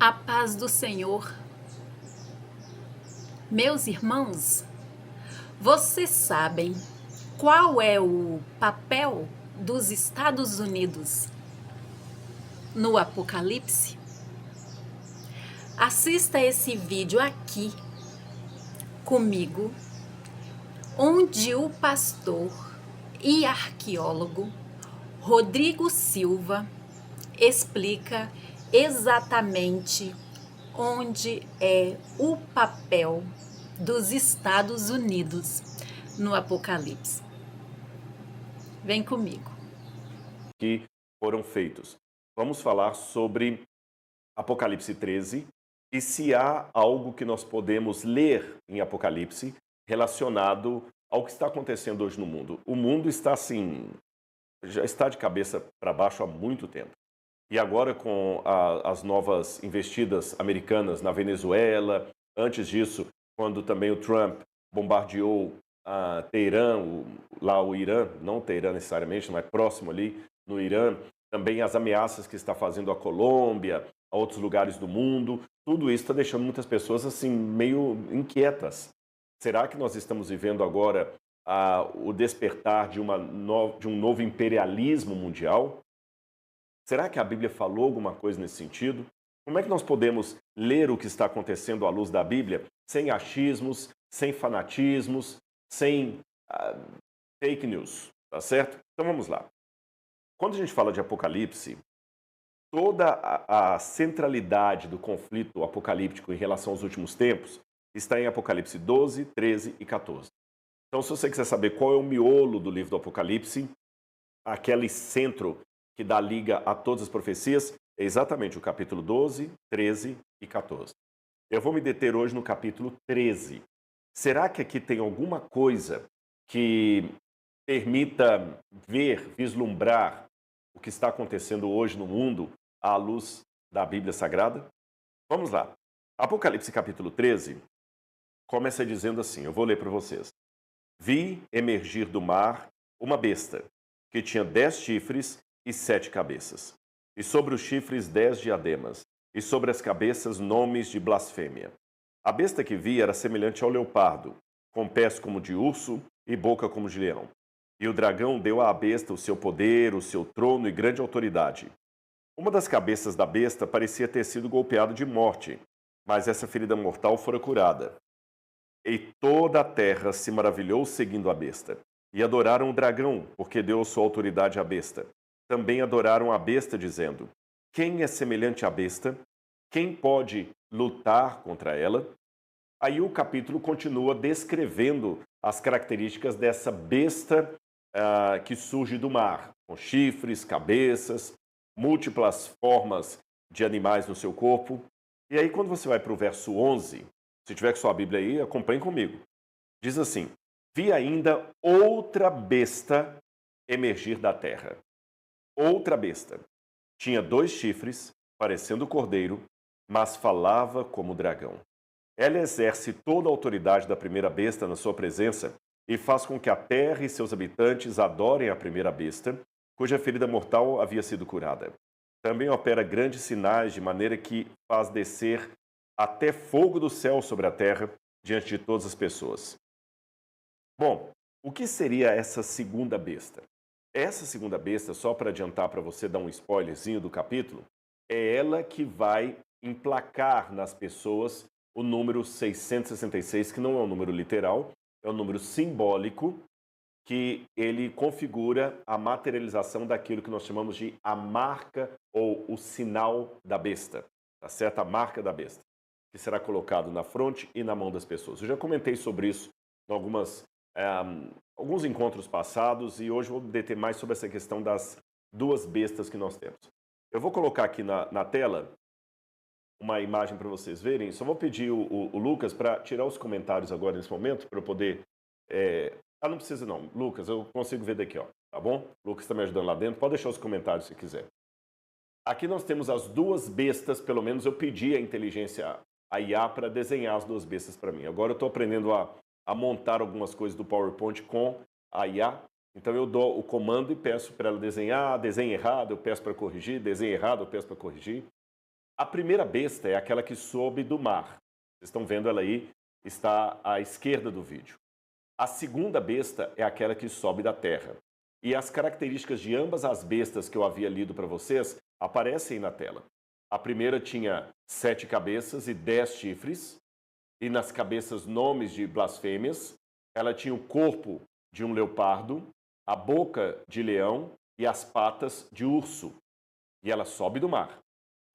A paz do Senhor. Meus irmãos, vocês sabem qual é o papel dos Estados Unidos no Apocalipse? Assista esse vídeo aqui comigo, onde o pastor e arqueólogo Rodrigo Silva explica exatamente onde é o papel dos Estados Unidos no Apocalipse. Vem comigo. Que foram feitos. Vamos falar sobre Apocalipse 13 e se há algo que nós podemos ler em Apocalipse relacionado ao que está acontecendo hoje no mundo. O mundo está assim, já está de cabeça para baixo há muito tempo. E agora com as novas investidas americanas na Venezuela, antes disso, quando também o Trump bombardeou Teherã, lá o Irã, não Teherã necessariamente, mas próximo ali no Irã, também as ameaças que está fazendo a Colômbia, a outros lugares do mundo, tudo isso está deixando muitas pessoas assim meio inquietas. Será que nós estamos vivendo agora o despertar de um novo imperialismo mundial? Será que a Bíblia falou alguma coisa nesse sentido? Como é que nós podemos ler o que está acontecendo à luz da Bíblia sem achismos, sem fanatismos, sem fake news, tá certo? Então vamos lá. Quando a gente fala de Apocalipse, toda a centralidade do conflito apocalíptico em relação aos últimos tempos está em Apocalipse 12, 13 e 14. Então, se você quiser saber qual é o miolo do livro do Apocalipse, aquele centro que dá liga a todas as profecias, é exatamente o capítulo 12, 13 e 14. Eu vou me deter hoje no capítulo 13. Será que aqui tem alguma coisa que permita ver, vislumbrar o que está acontecendo hoje no mundo à luz da Bíblia Sagrada? Vamos lá. Apocalipse capítulo 13 começa dizendo assim, eu vou ler para vocês. Vi emergir do mar uma besta, que tinha 10 chifres e 7 cabeças, e sobre os chifres 10 diademas, e sobre as cabeças nomes de blasfêmia. A besta que vi era semelhante ao leopardo, com pés como de urso e boca como de leão. E o dragão deu à besta o seu poder, o seu trono e grande autoridade. Uma das cabeças da besta parecia ter sido golpeada de morte, mas essa ferida mortal fora curada. E toda a terra se maravilhou seguindo a besta. E adoraram o dragão, porque deu sua autoridade à besta. Também adoraram a besta, dizendo: quem é semelhante à besta? Quem pode lutar contra ela? Aí o capítulo continua descrevendo as características dessa besta que surge do mar, com chifres, cabeças, múltiplas formas de animais no seu corpo. E aí quando você vai para o verso 11, se tiver com sua Bíblia aí, acompanhe comigo. Diz assim: vi ainda outra besta emergir da terra. Outra besta. Tinha 2 chifres, parecendo cordeiro, mas falava como dragão. Ela exerce toda a autoridade da primeira besta na sua presença e faz com que a terra e seus habitantes adorem a primeira besta, cuja ferida mortal havia sido curada. Também opera grandes sinais, de maneira que faz descer até fogo do céu sobre a terra diante de todas as pessoas. Bom, o que seria essa segunda besta? Essa segunda besta, só para adiantar para você dar um spoilerzinho do capítulo, é ela que vai emplacar nas pessoas o número 666, que não é um número literal, é um número simbólico, que ele configura a materialização daquilo que nós chamamos de a marca ou o sinal da besta, tá certo? A marca da besta, que será colocado na fronte e na mão das pessoas. Eu já comentei sobre isso em alguns encontros passados e hoje vou deter mais sobre essa questão das 2 bestas que nós temos. Eu vou colocar aqui na tela uma imagem para vocês verem. Só vou pedir o Lucas para tirar os comentários agora nesse momento, para eu poder... não precisa não. Lucas, eu consigo ver daqui, ó, tá bom? O Lucas está me ajudando lá dentro. Pode deixar os comentários se quiser. Aqui nós temos as 2 bestas, pelo menos eu pedi a inteligência, a IA, para desenhar as 2 bestas para mim. Agora eu estou aprendendo a montar algumas coisas do PowerPoint com a IA. Então eu dou o comando e peço para ela desenhar, desenho errado, eu peço para corrigir, desenho errado, eu peço para corrigir. A primeira besta é aquela que sobe do mar. Vocês estão vendo ela aí, está à esquerda do vídeo. A segunda besta é aquela que sobe da terra. E as características de ambas as bestas que eu havia lido para vocês aparecem aí na tela. A primeira tinha 7 cabeças e 10 chifres, e nas cabeças nomes de blasfêmias. Ela tinha o corpo de um leopardo, a boca de leão e as patas de urso. E ela sobe do mar.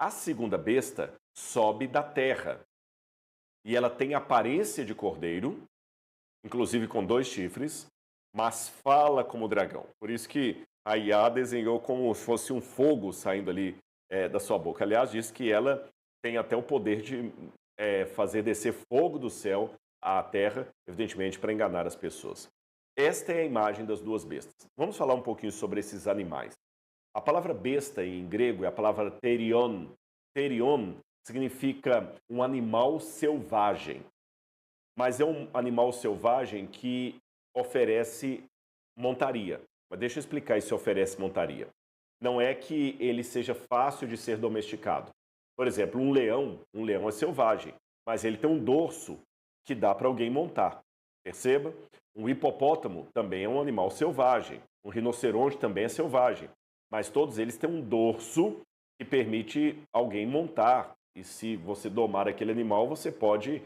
A segunda besta sobe da terra. E ela tem aparência de cordeiro, inclusive com 2 chifres, mas fala como dragão. Por isso que a IA desenhou como se fosse um fogo saindo ali da sua boca. Aliás, diz que ela tem até o poder de fazer descer fogo do céu à terra, evidentemente para enganar as pessoas. Esta é a imagem das duas bestas. Vamos falar um pouquinho sobre esses animais. A palavra besta em grego é a palavra therion. Therion significa um animal selvagem. Mas é um animal selvagem que oferece montaria. Mas deixa eu explicar isso, oferece montaria. Não é que ele seja fácil de ser domesticado. Por exemplo, um leão é selvagem, mas ele tem um dorso que dá para alguém montar. Perceba? Um hipopótamo também é um animal selvagem. Um rinoceronte também é selvagem. Mas todos eles têm um dorso que permite alguém montar. E se você domar aquele animal, você pode,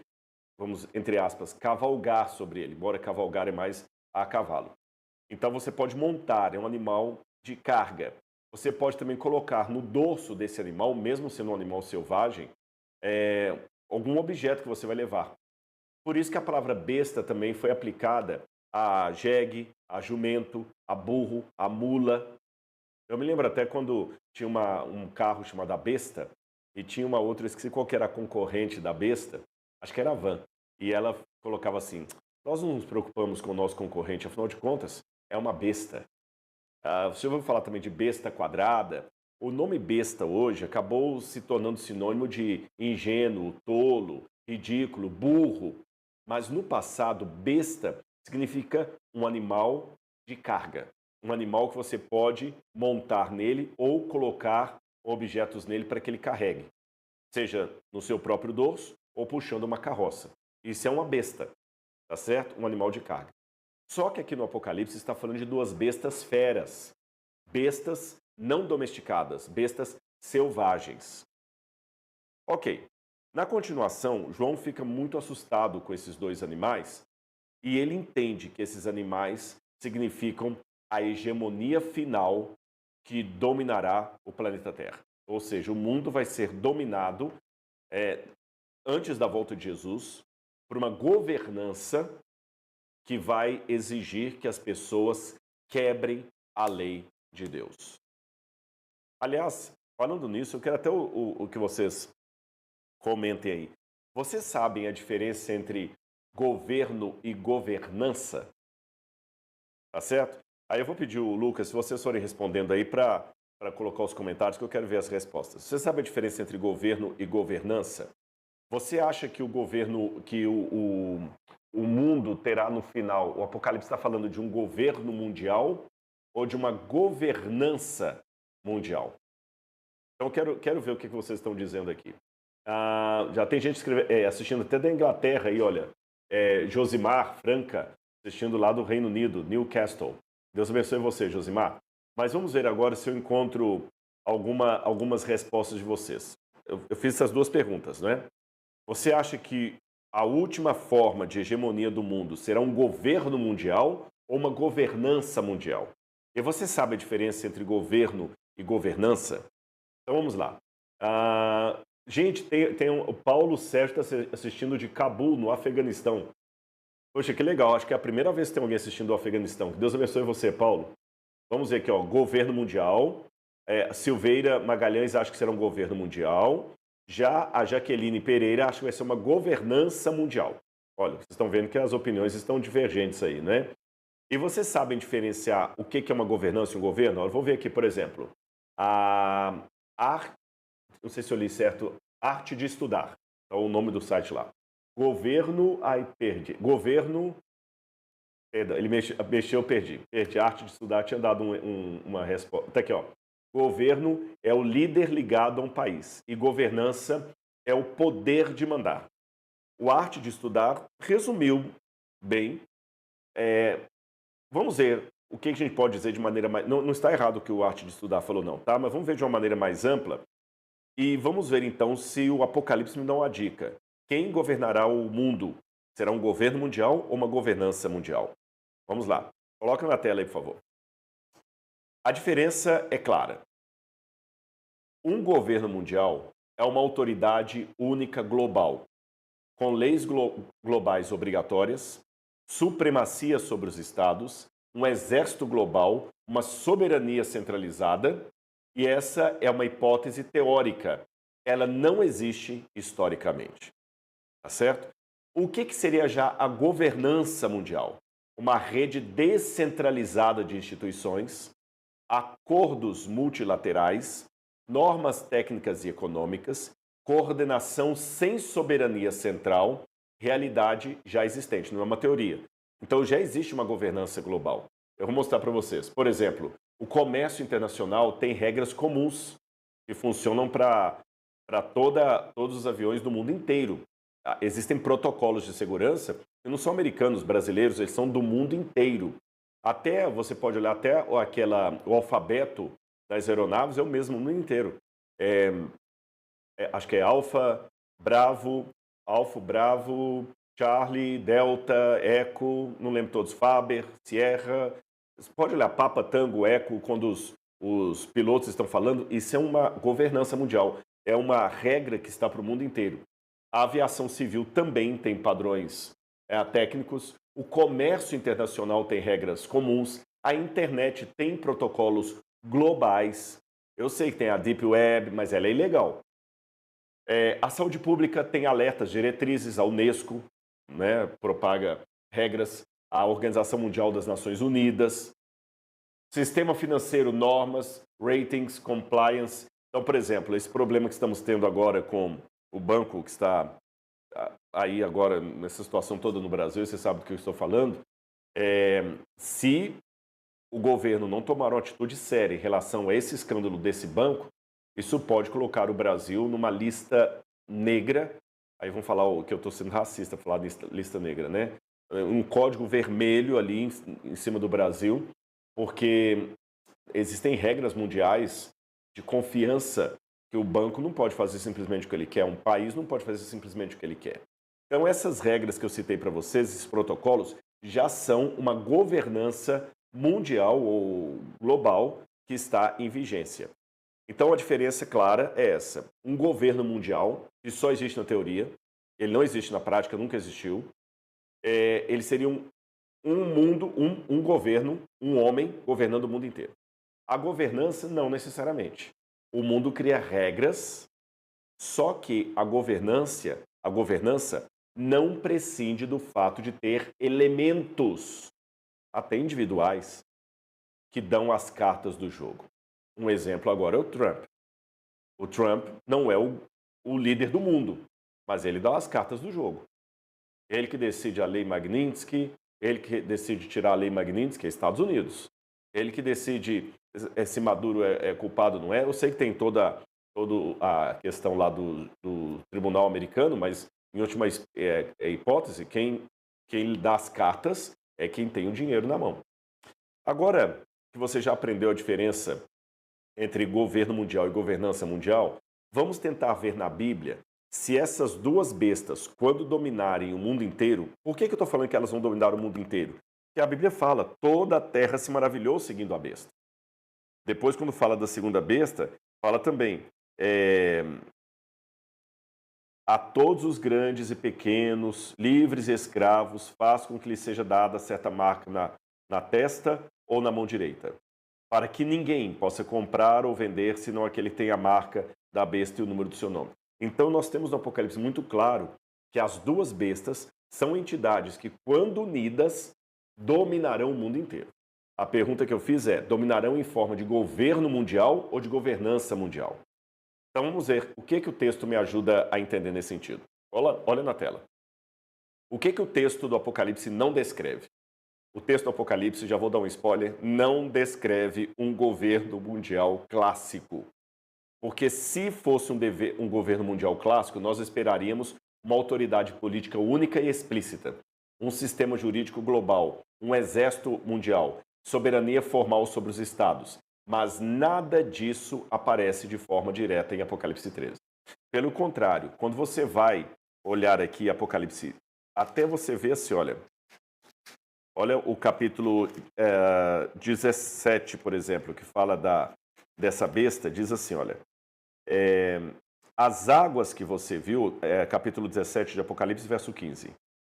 vamos, entre aspas, cavalgar sobre ele. Embora cavalgar é mais a cavalo. Então você pode montar, é um animal de carga. Você pode também colocar no dorso desse animal, mesmo sendo um animal selvagem, algum objeto que você vai levar. Por isso que a palavra besta também foi aplicada a jegue, a jumento, a burro, a mula. Eu me lembro até quando tinha um carro chamado a Besta, e tinha uma outra, eu esqueci qual que era a concorrente da Besta, acho que era a Van. E ela colocava assim, nós não nos preocupamos com o nosso concorrente, afinal de contas, é uma besta. Você ouviu falar também de besta quadrada? O nome besta hoje acabou se tornando sinônimo de ingênuo, tolo, ridículo, burro. Mas no passado, besta significa um animal de carga. Um animal que você pode montar nele ou colocar objetos nele para que ele carregue. Seja no seu próprio dorso ou puxando uma carroça. Isso é uma besta, tá certo? Um animal de carga. Só que aqui no Apocalipse está falando de duas bestas feras. Bestas não domesticadas, bestas selvagens. Ok. Na continuação, João fica muito assustado com esses dois animais e ele entende que esses animais significam a hegemonia final que dominará o planeta Terra. Ou seja, o mundo vai ser dominado antes da volta de Jesus por uma governança que vai exigir que as pessoas quebrem a lei de Deus. Aliás, falando nisso, eu quero até o que vocês comentem aí. Vocês sabem a diferença entre governo e governança? Tá certo? Aí eu vou pedir o Lucas, se vocês forem respondendo aí, para colocar os comentários, que eu quero ver as respostas. Você sabe a diferença entre governo e governança? Você acha que o governo, que o mundo terá no final, o Apocalipse está falando de um governo mundial ou de uma governança mundial? Então quero ver o que vocês estão dizendo aqui. Já tem gente assistindo até da Inglaterra aí, olha. Josimar Franca, assistindo lá do Reino Unido, Newcastle. Deus abençoe você, Josimar. Mas vamos ver agora se eu encontro algumas respostas de vocês. Eu fiz essas duas perguntas, não é? Você acha que a última forma de hegemonia do mundo será um governo mundial ou uma governança mundial? E você sabe a diferença entre governo e governança? Então vamos lá. Gente, o Paulo Sérgio está assistindo de Cabul, no Afeganistão. Poxa, que legal. Acho que é a primeira vez que tem alguém assistindo do Afeganistão. Que Deus abençoe você, Paulo. Vamos ver aqui, ó, governo mundial. Silveira Magalhães acha que será um governo mundial. Já a Jaqueline Pereira acha que vai ser uma governança mundial. Olha, vocês estão vendo que as opiniões estão divergentes aí, né? E vocês sabem diferenciar o que é uma governança e um governo? Eu vou ver aqui, por exemplo, não sei se eu li certo, Arte de Estudar, é o nome do site lá. Governo, perdão, ele mexeu, perdi. Arte de Estudar tinha dado uma resposta. Tá aqui, ó. Governo é o líder ligado a um país e governança é o poder de mandar. O Arte de Estudar resumiu bem. Vamos ver o que a gente pode dizer de maneira mais... Não está errado o que o Arte de Estudar falou não, tá? Mas vamos ver de uma maneira mais ampla e vamos ver então se o Apocalipse me dá uma dica. Quem governará o mundo? Será um governo mundial ou uma governança mundial? Vamos lá. Coloca na tela aí, por favor. A diferença é clara. Um governo mundial é uma autoridade única global, com leis globais obrigatórias, supremacia sobre os estados, um exército global, uma soberania centralizada, e essa é uma hipótese teórica. Ela não existe historicamente. Tá certo? O que seria já a governança mundial? Uma rede descentralizada de instituições, acordos multilaterais, normas técnicas e econômicas, coordenação sem soberania central, realidade já existente, não é uma teoria. Então já existe uma governança global. Eu vou mostrar para vocês. Por exemplo, o comércio internacional tem regras comuns que funcionam para todos os aviões do mundo inteiro. Existem protocolos de segurança que não são americanos, brasileiros, eles são do mundo inteiro. Até, você pode olhar até o alfabeto das aeronaves é o mesmo no mundo inteiro. Acho que é Alfa, Bravo, Charlie, Delta, Eco, não lembro todos, Faber, Sierra. Você pode olhar Papa, Tango, Eco, quando os pilotos estão falando, isso é uma governança mundial. É uma regra que está para o mundo inteiro. A aviação civil também tem padrões técnicos. O comércio internacional tem regras comuns. A internet tem protocolos globais. Eu sei que tem a Deep Web, mas ela é ilegal. A saúde pública tem alertas, diretrizes, a Unesco, né, propaga regras, a Organização Mundial das Nações Unidas, sistema financeiro, normas, ratings, compliance. Então, por exemplo, esse problema que estamos tendo agora com o banco que está aí agora nessa situação toda no Brasil, você sabe do que eu estou falando, se o governo não tomar uma atitude séria em relação a esse escândalo desse banco, isso pode colocar o Brasil numa lista negra. Aí vão falar que eu estou sendo racista, falar de lista negra, né? Um código vermelho ali em cima do Brasil, porque existem regras mundiais de confiança que o banco não pode fazer simplesmente o que ele quer, um país não pode fazer simplesmente o que ele quer. Então essas regras que eu citei para vocês, esses protocolos, já são uma governança mundial ou global que está em vigência. Então a diferença clara é essa. Um governo mundial, que só existe na teoria, ele não existe na prática, nunca existiu. Ele seria um governo, um homem governando o mundo inteiro. A governança, não necessariamente. O mundo cria regras, só que a governança não prescinde do fato de ter elementos, até individuais, que dão as cartas do jogo. Um exemplo agora é o Trump. O Trump não é o líder do mundo, mas ele dá as cartas do jogo. Ele que decide a lei Magnitsky, ele que decide tirar a lei Magnitsky, é Estados Unidos. Ele que decide se Maduro é culpado ou não é. Eu sei que tem toda a questão lá do tribunal americano, mas em última hipótese, quem lhe dá as cartas é quem tem o dinheiro na mão. Agora que você já aprendeu a diferença entre governo mundial e governança mundial, vamos tentar ver na Bíblia se essas duas bestas, quando dominarem o mundo inteiro, por que eu estou falando que elas vão dominar o mundo inteiro? Porque a Bíblia fala, toda a terra se maravilhou seguindo a besta. Depois, quando fala da segunda besta, fala também, a todos os grandes e pequenos, livres e escravos, faz com que lhes seja dada certa marca na testa ou na mão direita, para que ninguém possa comprar ou vender, senão aquele que tem a marca da besta e o número do seu nome. Então, nós temos no Apocalipse muito claro que as duas bestas são entidades que, quando unidas, dominarão o mundo inteiro. A pergunta que eu fiz é, dominarão em forma de governo mundial ou de governança mundial? Então, vamos ver o que o texto me ajuda a entender nesse sentido. Olha na tela. O que o texto do Apocalipse não descreve? o texto do Apocalipse, já vou dar um spoiler, não descreve um governo mundial clássico. Porque se fosse um governo mundial clássico, nós esperaríamos uma autoridade política única e explícita, um sistema jurídico global, um exército mundial, soberania formal sobre os estados. Mas nada disso aparece de forma direta em Apocalipse 13. Pelo contrário, quando você vai olhar aqui Apocalipse, até você ver assim, olha o capítulo 17, por exemplo, que fala dessa besta, diz assim, olha, as águas que você viu, capítulo 17 de Apocalipse, verso 15.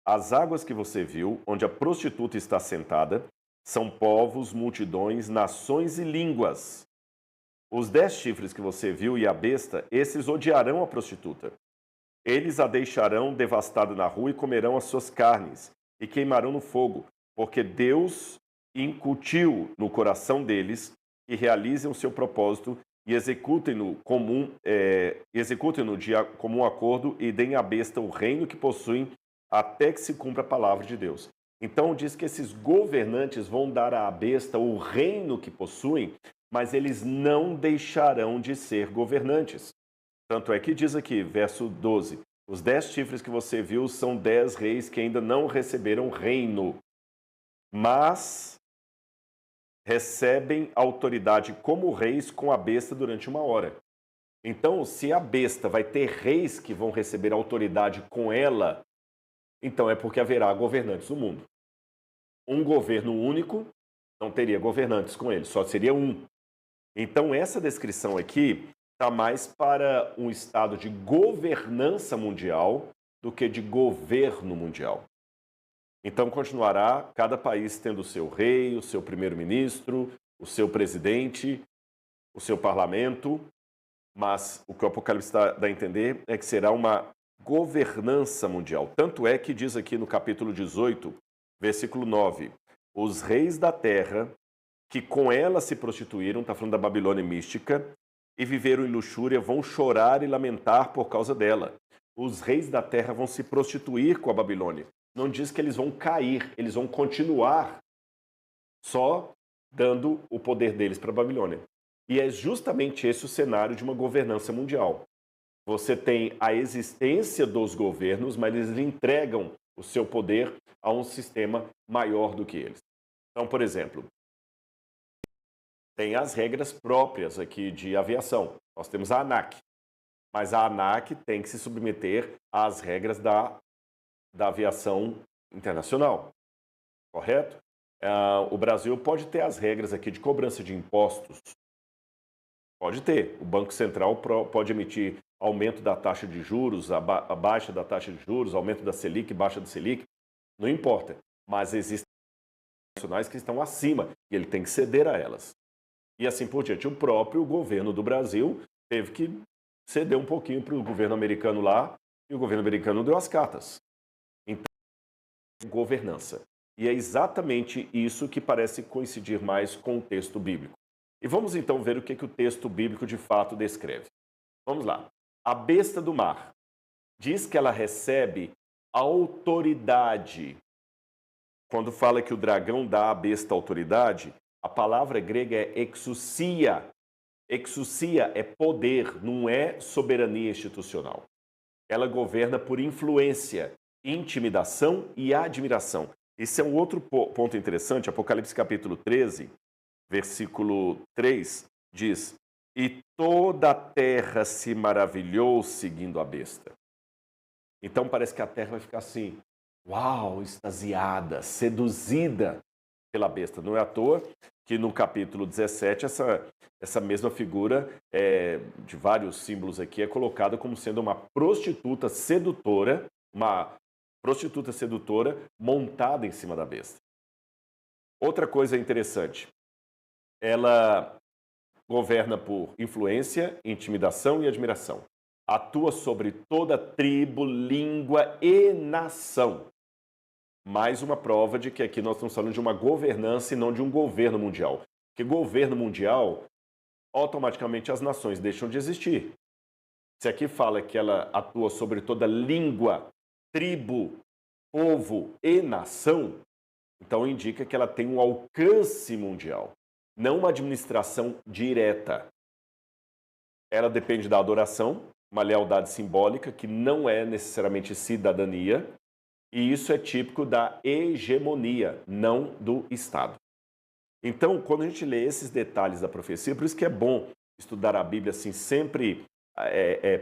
As águas que você viu, onde a prostituta está sentada, são povos, multidões, nações e línguas. Os 10 chifres que você viu e a besta, esses odiarão a prostituta. Eles a deixarão devastada na rua e comerão as suas carnes e queimarão no fogo, porque Deus incutiu no coração deles que realizem o seu propósito e executem-no de comum acordo e deem à besta o reino que possuem até que se cumpra a palavra de Deus. Então diz que esses governantes vão dar à besta o reino que possuem, mas eles não deixarão de ser governantes. Tanto é que diz aqui, verso 12, os 10 chifres que você viu são 10 reis que ainda não receberam reino, mas recebem autoridade como reis com a besta durante 1 hora. Então, se a besta vai ter reis que vão receber autoridade com ela, então é porque haverá governantes no mundo. Um governo único não teria governantes com ele, só seria um. Então, essa descrição aqui está mais para um estado de governança mundial do que de governo mundial. Então, continuará cada país tendo o seu rei, o seu primeiro-ministro, o seu presidente, o seu parlamento, mas o que o Apocalipse dá a entender é que será uma governança mundial. Tanto é que diz aqui no capítulo 18, versículo 9, os reis da terra que com ela se prostituíram, está falando da Babilônia mística, e viveram em luxúria, vão chorar e lamentar por causa dela. Os reis da terra vão se prostituir com a Babilônia. Não diz que eles vão cair, eles vão continuar só dando o poder deles para a Babilônia. E é justamente esse o cenário de uma governança mundial. Você tem a existência dos governos, mas eles entregam o seu poder a um sistema maior do que eles. Então, por exemplo, tem as regras próprias aqui de aviação. Nós temos a ANAC, mas a ANAC tem que se submeter às regras da aviação internacional, correto? O Brasil pode ter as regras aqui de cobrança de impostos. Pode ter. O Banco Central pode emitir aumento da taxa de juros, a baixa da taxa de juros, aumento da Selic, baixa da Selic. Não importa. Mas existem nacionais que estão acima e ele tem que ceder a elas. E assim por diante. O próprio governo do Brasil teve que ceder um pouquinho para o governo americano lá e o governo americano deu as cartas. Então, governança. E é exatamente isso que parece coincidir mais com o texto bíblico. E vamos então ver o que o texto bíblico de fato descreve. Vamos lá. A besta do mar diz que ela recebe autoridade. Quando fala que o dragão dá à besta autoridade, a palavra grega é exousia. Exousia é poder, não é soberania institucional. Ela governa por influência, intimidação e admiração. Esse é um outro ponto interessante. Apocalipse capítulo 13, versículo 3, diz: e toda a terra se maravilhou seguindo a besta. Então parece que a terra vai ficar assim, uau, extasiada, seduzida pela besta. Não é à toa que no capítulo 17 essa mesma figura de vários símbolos aqui é colocada como sendo uma prostituta sedutora montada em cima da besta. Outra coisa interessante, ela governa por influência, intimidação e admiração. Atua sobre toda tribo, língua e nação. Mais uma prova de que aqui nós estamos falando de uma governança e não de um governo mundial. Porque governo mundial, automaticamente as nações deixam de existir. Se aqui fala que ela atua sobre toda língua, tribo, povo e nação, Então indica que ela tem um alcance mundial, não uma administração direta. Ela depende da adoração, uma lealdade simbólica que não é necessariamente cidadania, e isso é típico da hegemonia, não do Estado. Então, quando a gente lê esses detalhes da profecia, por isso que é bom estudar a Bíblia assim, sempre.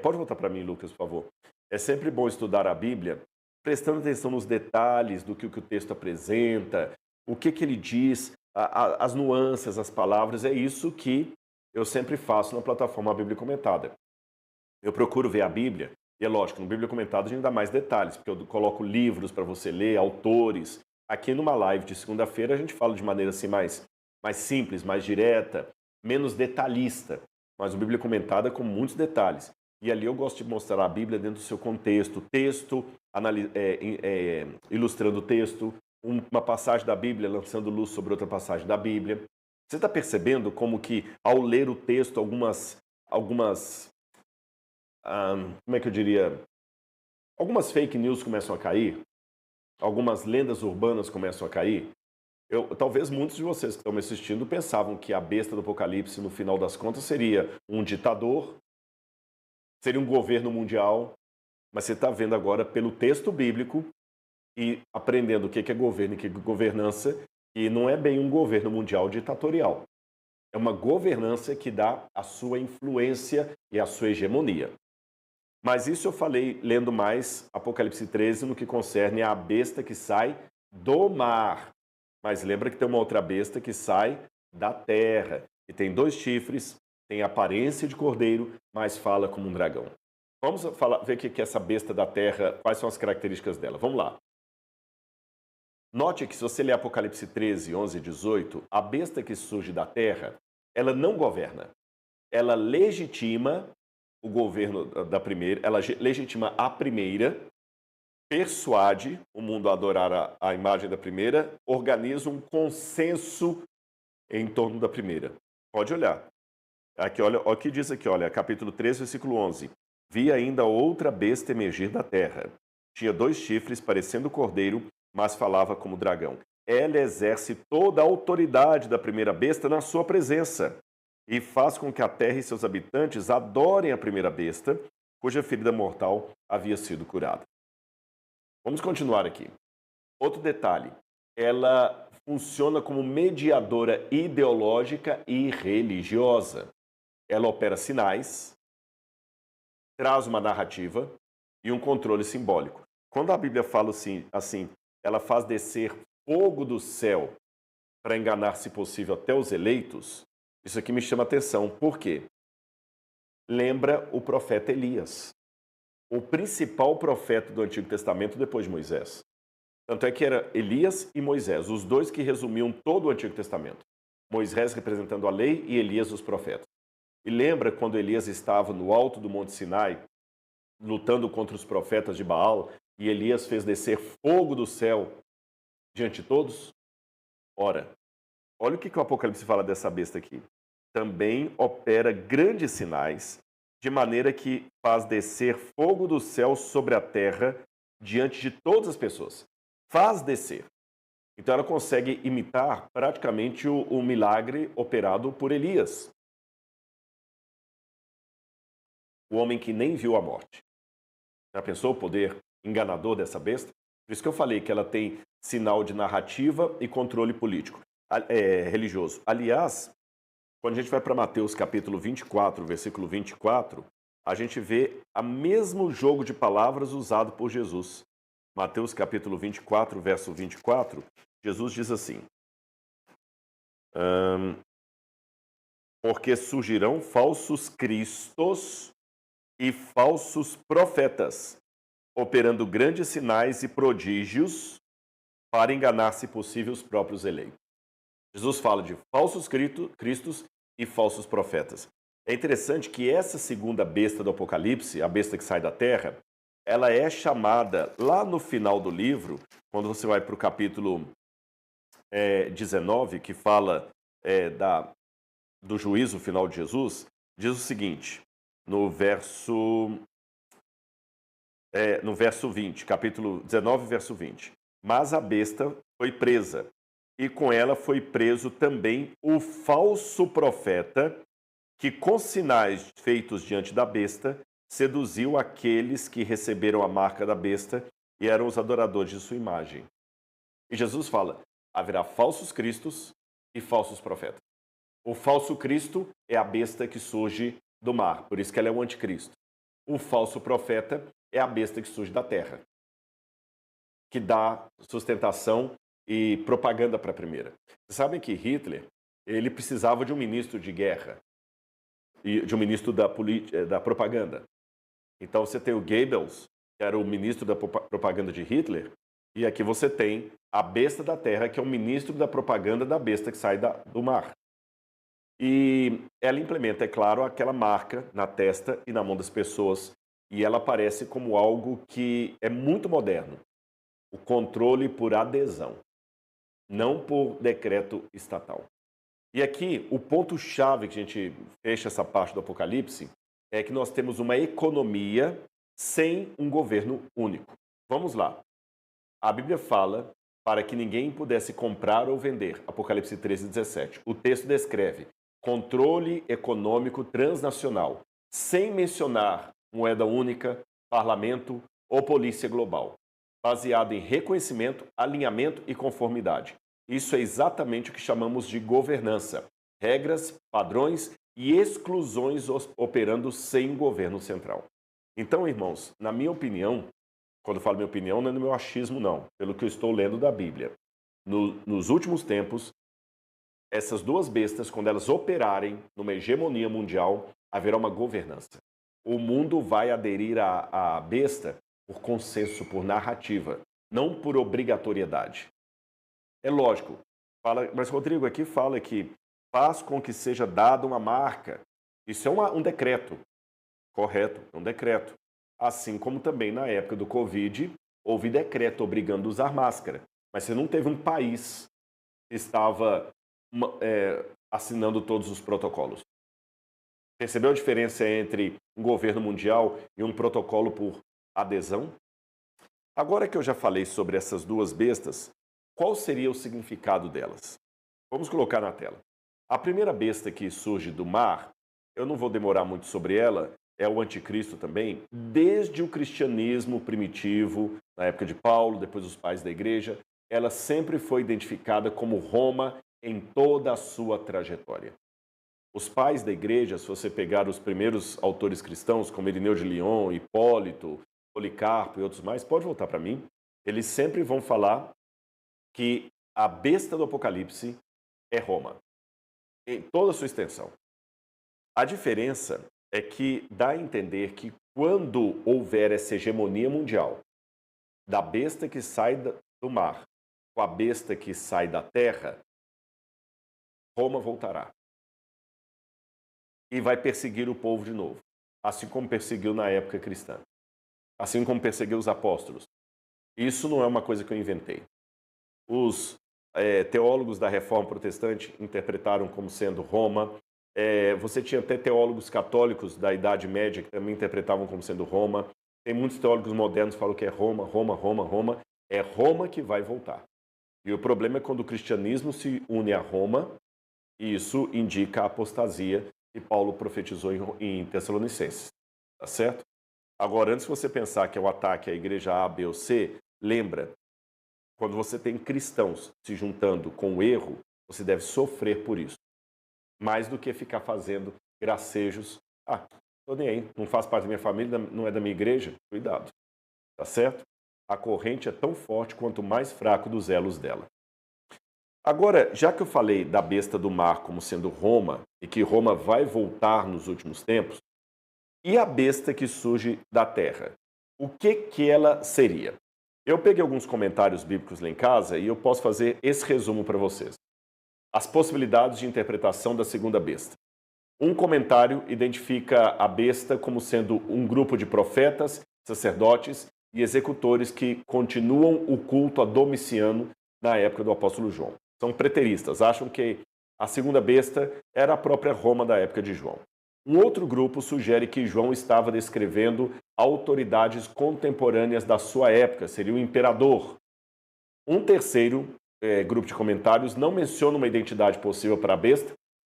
Pode voltar para mim, Lucas, por favor. É sempre bom estudar a Bíblia prestando atenção nos detalhes do que o texto apresenta, o que ele diz, as nuances, as palavras. É isso que eu sempre faço na plataforma Bíblia Comentada. Eu procuro ver a Bíblia, e é lógico, no Bíblia Comentada a gente dá mais detalhes, porque eu coloco livros para você ler, autores. Aqui numa live de segunda-feira a gente fala de maneira assim mais simples, mais direta, menos detalhista, mas o Bíblia Comentada com muitos detalhes. E ali eu gosto de mostrar a Bíblia dentro do seu contexto, ilustrando o texto, uma passagem da Bíblia lançando luz sobre outra passagem da Bíblia. Você está percebendo como que ao ler o texto algumas como é que eu diria? Algumas fake news começam a cair, algumas lendas urbanas começam a cair. Talvez muitos de vocês que estão me assistindo pensavam que a besta do Apocalipse, no final das contas, seria um ditador, seria um governo mundial, mas você está vendo agora pelo texto bíblico e aprendendo o que é governo e o que é governança, e não é bem um governo mundial ditatorial. É uma governança que dá a sua influência e a sua hegemonia. Mas isso eu falei lendo mais Apocalipse 13 no que concerne à besta que sai do mar. Mas lembra que tem uma outra besta que sai da terra, e tem 2 chifres, tem aparência de cordeiro, mas fala como um dragão. Vamos ver o que é essa besta da terra, quais são as características dela. Vamos lá. Note que se você ler Apocalipse 13, 11 e 18, a besta que surge da terra, ela não governa. Ela legitima o governo da primeira, ela legitima a primeira, persuade o mundo a adorar a imagem da primeira, organiza um consenso em torno da primeira. Pode olhar. Aqui, olha o que diz aqui, olha, capítulo 13, versículo 11. Vi ainda outra besta emergir da terra. Tinha 2 chifres, parecendo cordeiro, mas falava como dragão. Ela exerce toda a autoridade da primeira besta na sua presença e faz com que a terra e seus habitantes adorem a primeira besta, cuja ferida mortal havia sido curada. Vamos continuar aqui. Outro detalhe, ela funciona como mediadora ideológica e religiosa. Ela opera sinais, traz uma narrativa e um controle simbólico. Quando a Bíblia fala assim, ela faz descer fogo do céu para enganar, se possível, até os eleitos, isso aqui me chama atenção. Por quê? Lembra o profeta Elias, o principal profeta do Antigo Testamento depois de Moisés. Tanto é que era Elias e Moisés, os 2 que resumiam todo o Antigo Testamento. Moisés representando a lei e Elias os profetas. E lembra quando Elias estava no alto do Monte Sinai, lutando contra os profetas de Baal, e Elias fez descer fogo do céu diante de todos? Ora, olha o que o Apocalipse fala dessa besta aqui. Também opera grandes sinais, de maneira que faz descer fogo do céu sobre a terra diante de todas as pessoas. Faz descer. Então ela consegue imitar praticamente o milagre operado por Elias. O homem que nem viu a morte. Já pensou o poder enganador dessa besta? Por isso que eu falei que ela tem sinal de narrativa e controle político, religioso. Aliás, quando a gente vai para Mateus capítulo 24, versículo 24, a gente vê o mesmo jogo de palavras usado por Jesus. Mateus capítulo 24, verso 24, Jesus diz assim: porque surgirão falsos cristos e falsos profetas, operando grandes sinais e prodígios para enganar, se possível, os próprios eleitos. Jesus fala de falsos cristos e falsos profetas. É interessante que essa segunda besta do Apocalipse, a besta que sai da terra, ela é chamada lá no final do livro, quando você vai para o capítulo 19, que fala do juízo final de Jesus, diz o seguinte, no verso 20, capítulo 19, verso 20. Mas a besta foi presa, e com ela foi preso também o falso profeta, que com sinais feitos diante da besta, seduziu aqueles que receberam a marca da besta e eram os adoradores de sua imagem. E Jesus fala: haverá falsos cristos e falsos profetas. O falso Cristo é a besta que surge do mar, por isso que ela é o anticristo. O falso profeta é a besta que surge da terra, que dá sustentação e propaganda para a primeira. Vocês sabem que Hitler, ele precisava de um ministro de guerra e de um ministro da propaganda. Então você tem o Goebbels, que era o ministro da propaganda de Hitler, e aqui você tem a besta da terra, que é o ministro da propaganda da besta que sai do mar. E ela implementa, é claro, aquela marca na testa e na mão das pessoas, e ela aparece como algo que é muito moderno. O controle por adesão, não por decreto estatal. E aqui, o ponto-chave que a gente fecha essa parte do Apocalipse é que nós temos uma economia sem um governo único. Vamos lá. A Bíblia fala para que ninguém pudesse comprar ou vender. Apocalipse 13:17. O texto descreve controle econômico transnacional, sem mencionar moeda única, parlamento ou polícia global, baseado em reconhecimento, alinhamento e conformidade. Isso é exatamente o que chamamos de governança. Regras, padrões e exclusões operando sem governo central. Então, irmãos, na minha opinião, quando eu falo minha opinião, não é no meu achismo, não. Pelo que eu estou lendo da Bíblia. Nos últimos tempos, essas duas bestas, quando elas operarem numa hegemonia mundial, haverá uma governança. O mundo vai aderir à besta por consenso, por narrativa, não por obrigatoriedade. É lógico, mas Rodrigo aqui fala que faz com que seja dada uma marca. Isso é um decreto, correto? É um decreto. Assim como também na época do Covid, houve decreto obrigando a usar máscara. Mas você não teve um país que estava assinando todos os protocolos. Percebeu a diferença entre um governo mundial e um protocolo por adesão? Agora que eu já falei sobre essas duas bestas, qual seria o significado delas? Vamos colocar na tela. A primeira besta que surge do mar, eu não vou demorar muito sobre ela, é o anticristo também, desde o cristianismo primitivo, na época de Paulo, depois os pais da igreja, ela sempre foi identificada como Roma em toda a sua trajetória. Os pais da igreja, se você pegar os primeiros autores cristãos, como Irineu de Lyon, Hipólito, Policarpo e outros mais, pode voltar para mim, eles sempre vão falar que a besta do Apocalipse é Roma, em toda a sua extensão. A diferença é que dá a entender que quando houver essa hegemonia mundial da besta que sai do mar com a besta que sai da terra, Roma voltará e vai perseguir o povo de novo, assim como perseguiu na época cristã, assim como perseguiu os apóstolos. Isso não é uma coisa que eu inventei. Os teólogos da Reforma Protestante interpretaram como sendo Roma. Você tinha até teólogos católicos da Idade Média que também interpretavam como sendo Roma. Tem muitos teólogos modernos que falam que é Roma, Roma, Roma, Roma. É Roma que vai voltar. E o problema é quando o cristianismo se une a Roma, e isso indica a apostasia que Paulo profetizou em Tessalonicenses. Tá certo? Agora, antes de você pensar que é o ataque à igreja A, B ou C, lembra, quando você tem cristãos se juntando com o erro, você deve sofrer por isso. Mais do que ficar fazendo gracejos. Tô nem aí, não faz parte da minha família, não é da minha igreja. Cuidado. Tá certo? A corrente é tão forte quanto mais fraco dos elos dela. Agora, já que eu falei da besta do mar como sendo Roma, e que Roma vai voltar nos últimos tempos, e a besta que surge da terra? O que ela seria? Eu peguei alguns comentários bíblicos lá em casa e eu posso fazer esse resumo para vocês. As possibilidades de interpretação da segunda besta. Um comentário identifica a besta como sendo um grupo de profetas, sacerdotes e executores que continuam o culto a Domiciano na época do apóstolo João. São preteristas, acham que a segunda besta era a própria Roma da época de João. Um outro grupo sugere que João estava descrevendo autoridades contemporâneas da sua época, seria o imperador. Um terceiro grupo de comentários não menciona uma identidade possível para a besta,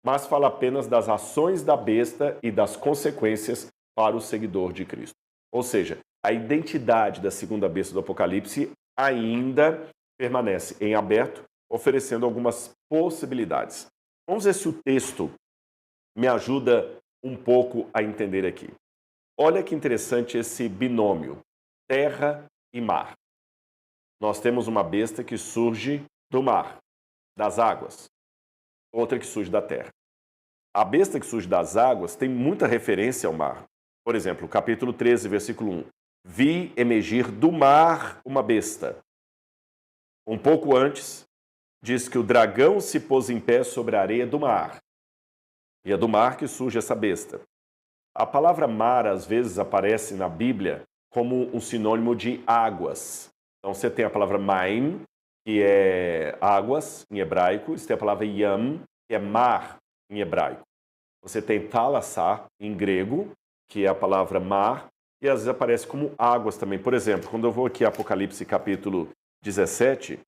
mas fala apenas das ações da besta e das consequências para o seguidor de Cristo. Ou seja, a identidade da segunda besta do Apocalipse ainda permanece em aberto, oferecendo algumas possibilidades. Vamos ver se o texto me ajuda um pouco a entender aqui. Olha que interessante esse binômio, terra e mar. Nós temos uma besta que surge do mar, das águas, outra que surge da terra. A besta que surge das águas tem muita referência ao mar. Por exemplo, capítulo 13, versículo 1. Vi emergir do mar uma besta. Um pouco antes, diz que o dragão se pôs em pé sobre a areia do mar. E é do mar que surge essa besta. A palavra mar, às vezes, aparece na Bíblia como um sinônimo de águas. Então, você tem a palavra maim, que é águas, em hebraico. Você tem a palavra yam, que é mar, em hebraico. Você tem thalassar, em grego, que é a palavra mar, e às vezes aparece como águas também. Por exemplo, quando eu vou aqui a Apocalipse capítulo 17,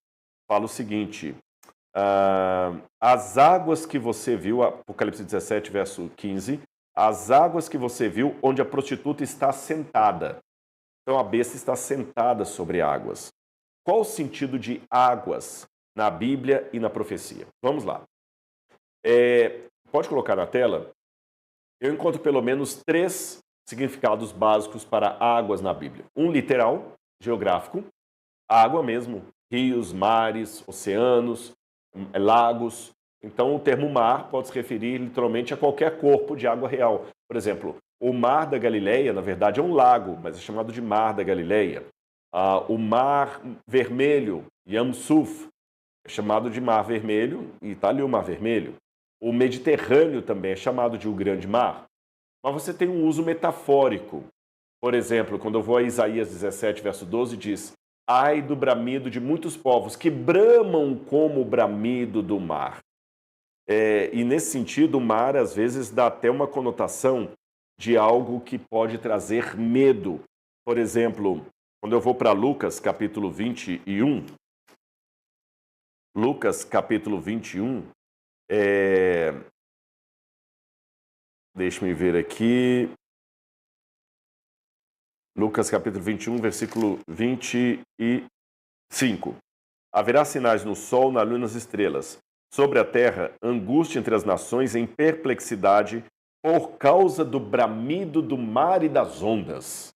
fala o seguinte: as águas que você viu, Apocalipse 17, verso 15, as águas que você viu onde a prostituta está sentada. Então a besta está sentada sobre águas. Qual o sentido de águas na Bíblia e na profecia? Vamos lá. Pode colocar na tela? Eu encontro pelo menos 3 significados básicos para águas na Bíblia. Um literal, geográfico, água mesmo, rios, mares, oceanos, lagos. Então o termo mar pode se referir literalmente a qualquer corpo de água real. Por exemplo, o Mar da Galileia, na verdade, é um lago, mas é chamado de Mar da Galileia. O Mar Vermelho, Yam Suf, é chamado de Mar Vermelho, e está ali o Mar Vermelho. O Mediterrâneo também é chamado de o Grande Mar. Mas você tem um uso metafórico. Por exemplo, quando eu vou a Isaías 17, verso 12, diz: ai do bramido de muitos povos que bramam como o bramido do mar. E nesse sentido, o mar às vezes dá até uma conotação de algo que pode trazer medo. Por exemplo, quando eu vou para Lucas, capítulo 21, Lucas, capítulo 21, deixa-me ver aqui. Lucas, capítulo 21, versículo 25. Haverá sinais no sol, na lua e nas estrelas. Sobre a terra, angústia entre as nações em perplexidade por causa do bramido do mar e das ondas.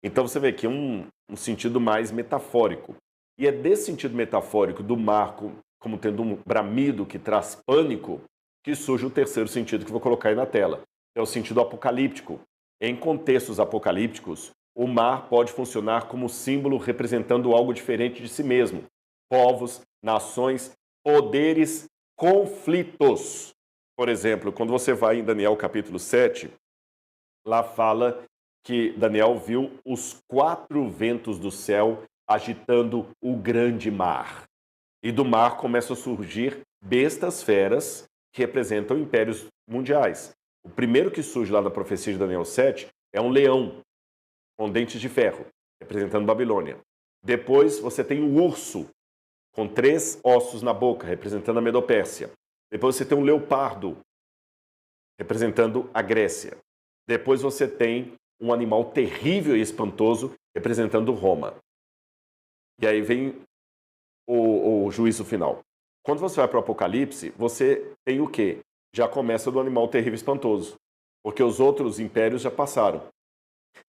Então você vê aqui um sentido mais metafórico. E é desse sentido metafórico do mar como tendo um bramido que traz pânico que surge o terceiro sentido que eu vou colocar aí na tela. É o sentido apocalíptico. Em contextos apocalípticos, o mar pode funcionar como símbolo representando algo diferente de si mesmo. Povos, nações, poderes, conflitos. Por exemplo, quando você vai em Daniel capítulo 7, lá fala que Daniel viu os 4 ventos do céu agitando o grande mar. E do mar começam a surgir bestas feras que representam impérios mundiais. O primeiro que surge lá na profecia de Daniel 7 é um leão com dentes de ferro, representando Babilônia. Depois você tem o urso, com 3 ossos na boca, representando a Medopérsia. Depois você tem um leopardo, representando a Grécia. Depois você tem um animal terrível e espantoso, representando Roma. E aí vem o juízo final. Quando você vai para o Apocalipse, você tem o quê? Já começa do animal terrível e espantoso, porque os outros impérios já passaram.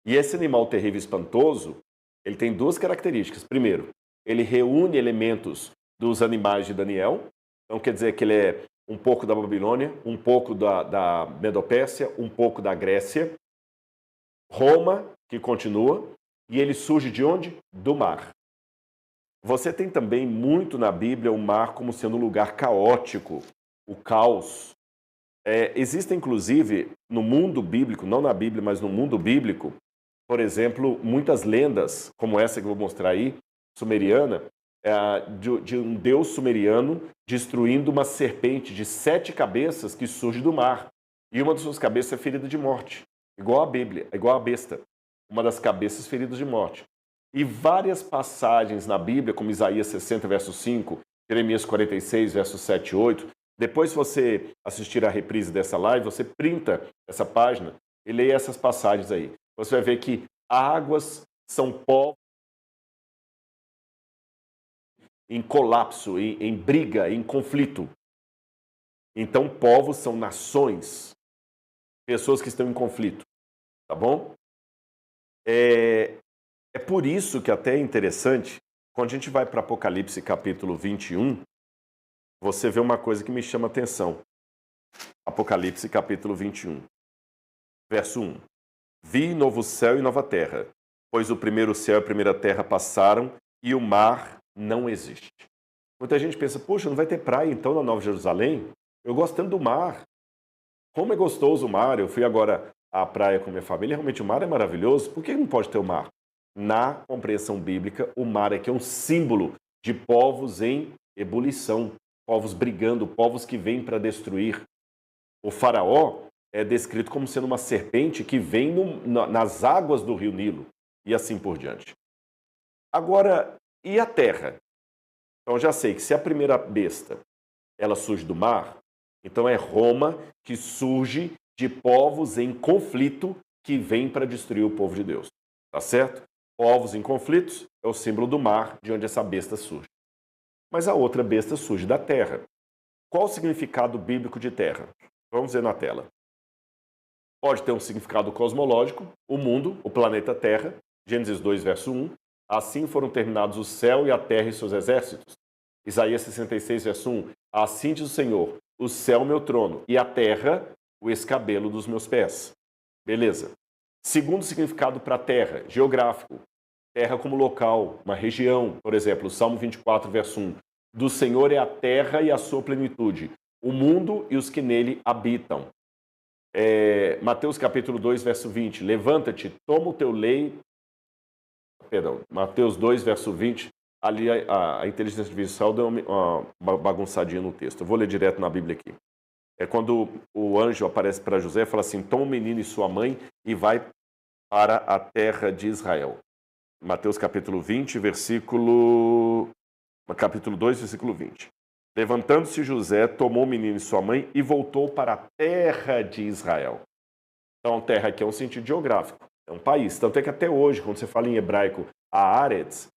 E esse animal terrível e espantoso, ele tem 2 características. Primeiro, ele reúne elementos dos animais de Daniel, então quer dizer que ele é um pouco da Babilônia, um pouco da Medopérsia, um pouco da Grécia, Roma, que continua, e ele surge de onde? Do mar. Você tem também muito na Bíblia o mar como sendo um lugar caótico, o caos. Existem, inclusive, no mundo bíblico, não na Bíblia, mas no mundo bíblico, por exemplo, muitas lendas, como essa que eu vou mostrar aí, sumeriana, de um deus sumeriano destruindo uma serpente de 7 cabeças que surge do mar. E uma das suas cabeças é ferida de morte, igual a Bíblia, igual a besta. Uma das cabeças feridas de morte. E várias passagens na Bíblia, como Isaías 60, verso 5, Jeremias 46, versos 7 e 8. Depois, se você assistir a reprise dessa live, você printa essa página e leia essas passagens aí. Você vai ver que águas são povos em colapso, em briga, em conflito. Então, povos são nações, pessoas que estão em conflito, tá bom? É por isso que até é interessante, quando a gente vai para Apocalipse capítulo 21, você vê uma coisa que me chama a atenção. Apocalipse capítulo 21, verso 1. Vi novo céu e nova terra, pois o primeiro céu e a primeira terra passaram e o mar não existe. Muita gente pensa, poxa, não vai ter praia então na Nova Jerusalém? Eu gosto tanto do mar. Como é gostoso o mar. Eu fui agora à praia com minha família, realmente o mar é maravilhoso. Por que não pode ter o mar? Na compreensão bíblica, o mar aqui é um símbolo de povos em ebulição, povos brigando, povos que vêm para destruir. O faraó é descrito como sendo uma serpente que vem nas águas do rio Nilo, e assim por diante. Agora, e a terra? Então, já sei que se a primeira besta ela surge do mar, então é Roma que surge de povos em conflito que vem para destruir o povo de Deus. Tá certo? Povos em conflitos é o símbolo do mar, de onde essa besta surge. Mas a outra besta surge da terra. Qual o significado bíblico de terra? Vamos ver na tela. Pode ter um significado cosmológico, o mundo, o planeta Terra, Gênesis 2, verso 1. Assim foram terminados o céu e a terra e seus exércitos. Isaías 66, verso 1. Assim diz o Senhor, o céu meu trono e a terra o escabelo dos meus pés. Beleza. Segundo significado para terra, geográfico. Terra como local, uma região. Por exemplo, o Salmo 24, verso 1. Do Senhor é a terra e a sua plenitude, o mundo e os que nele habitam. Mateus capítulo 2, verso 20. Levanta-te, toma o teu leito. Mateus 2, verso 20. Ali a inteligência artificial deu uma bagunçadinha no texto. Eu vou ler direto na Bíblia aqui. É quando o anjo aparece para José e fala assim, toma o menino e sua mãe e vai para a terra de Israel. Mateus capítulo 20, capítulo 2, versículo 20. Levantando-se José, tomou o menino e sua mãe e voltou para a terra de Israel. Então, terra aqui é um sentido geográfico, é um país. Tanto é que até hoje, quando você fala em hebraico, Haaretz,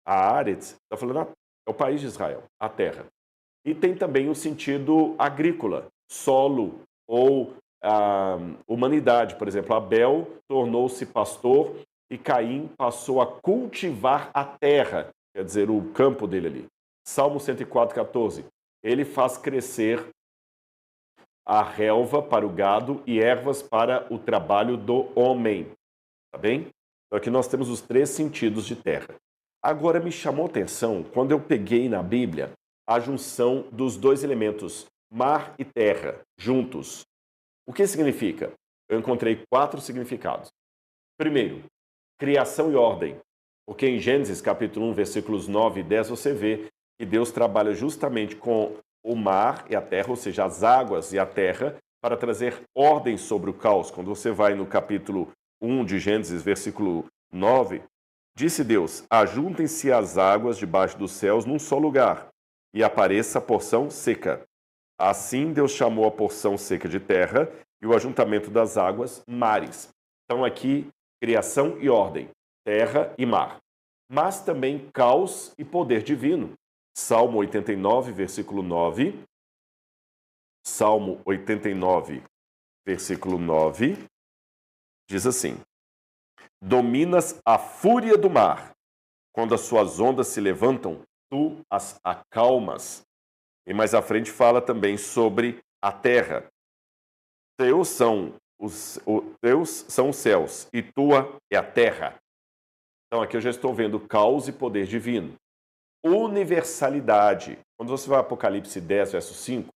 está falando é o país de Israel, a terra. E tem também o sentido agrícola, solo ou humanidade. Por exemplo, Abel tornou-se pastor e Caim passou a cultivar a terra, quer dizer, o campo dele ali. Salmo 104, 14. Ele faz crescer a relva para o gado e ervas para o trabalho do homem. Tá bem? Então aqui nós temos os 3 sentidos de terra. Agora me chamou a atenção, quando eu peguei na Bíblia, a junção dos 2 elementos, mar e terra, juntos. O que significa? Eu encontrei 4 significados. Primeiro, criação e ordem. Porque em Gênesis capítulo 1, versículos 9 e 10, você vê que Deus trabalha justamente com o mar e a terra, ou seja, as águas e a terra, para trazer ordem sobre o caos. Quando você vai no capítulo 1 de Gênesis, versículo 9, disse Deus, ajuntem-se as águas debaixo dos céus num só lugar, e apareça a porção seca. Assim Deus chamou a porção seca de terra e o ajuntamento das águas mares. Então aqui, criação e ordem, terra e mar. Mas também caos e poder divino. Salmo 89, versículo 9. Salmo 89, versículo 9, diz assim, dominas a fúria do mar. Quando as suas ondas se levantam, tu as acalmas. E mais à frente fala também sobre a terra. Teus são os céus e tua é a terra. Então aqui eu já estou vendo caos e poder divino. Universalidade. Quando você vai ao Apocalipse 10, verso 5,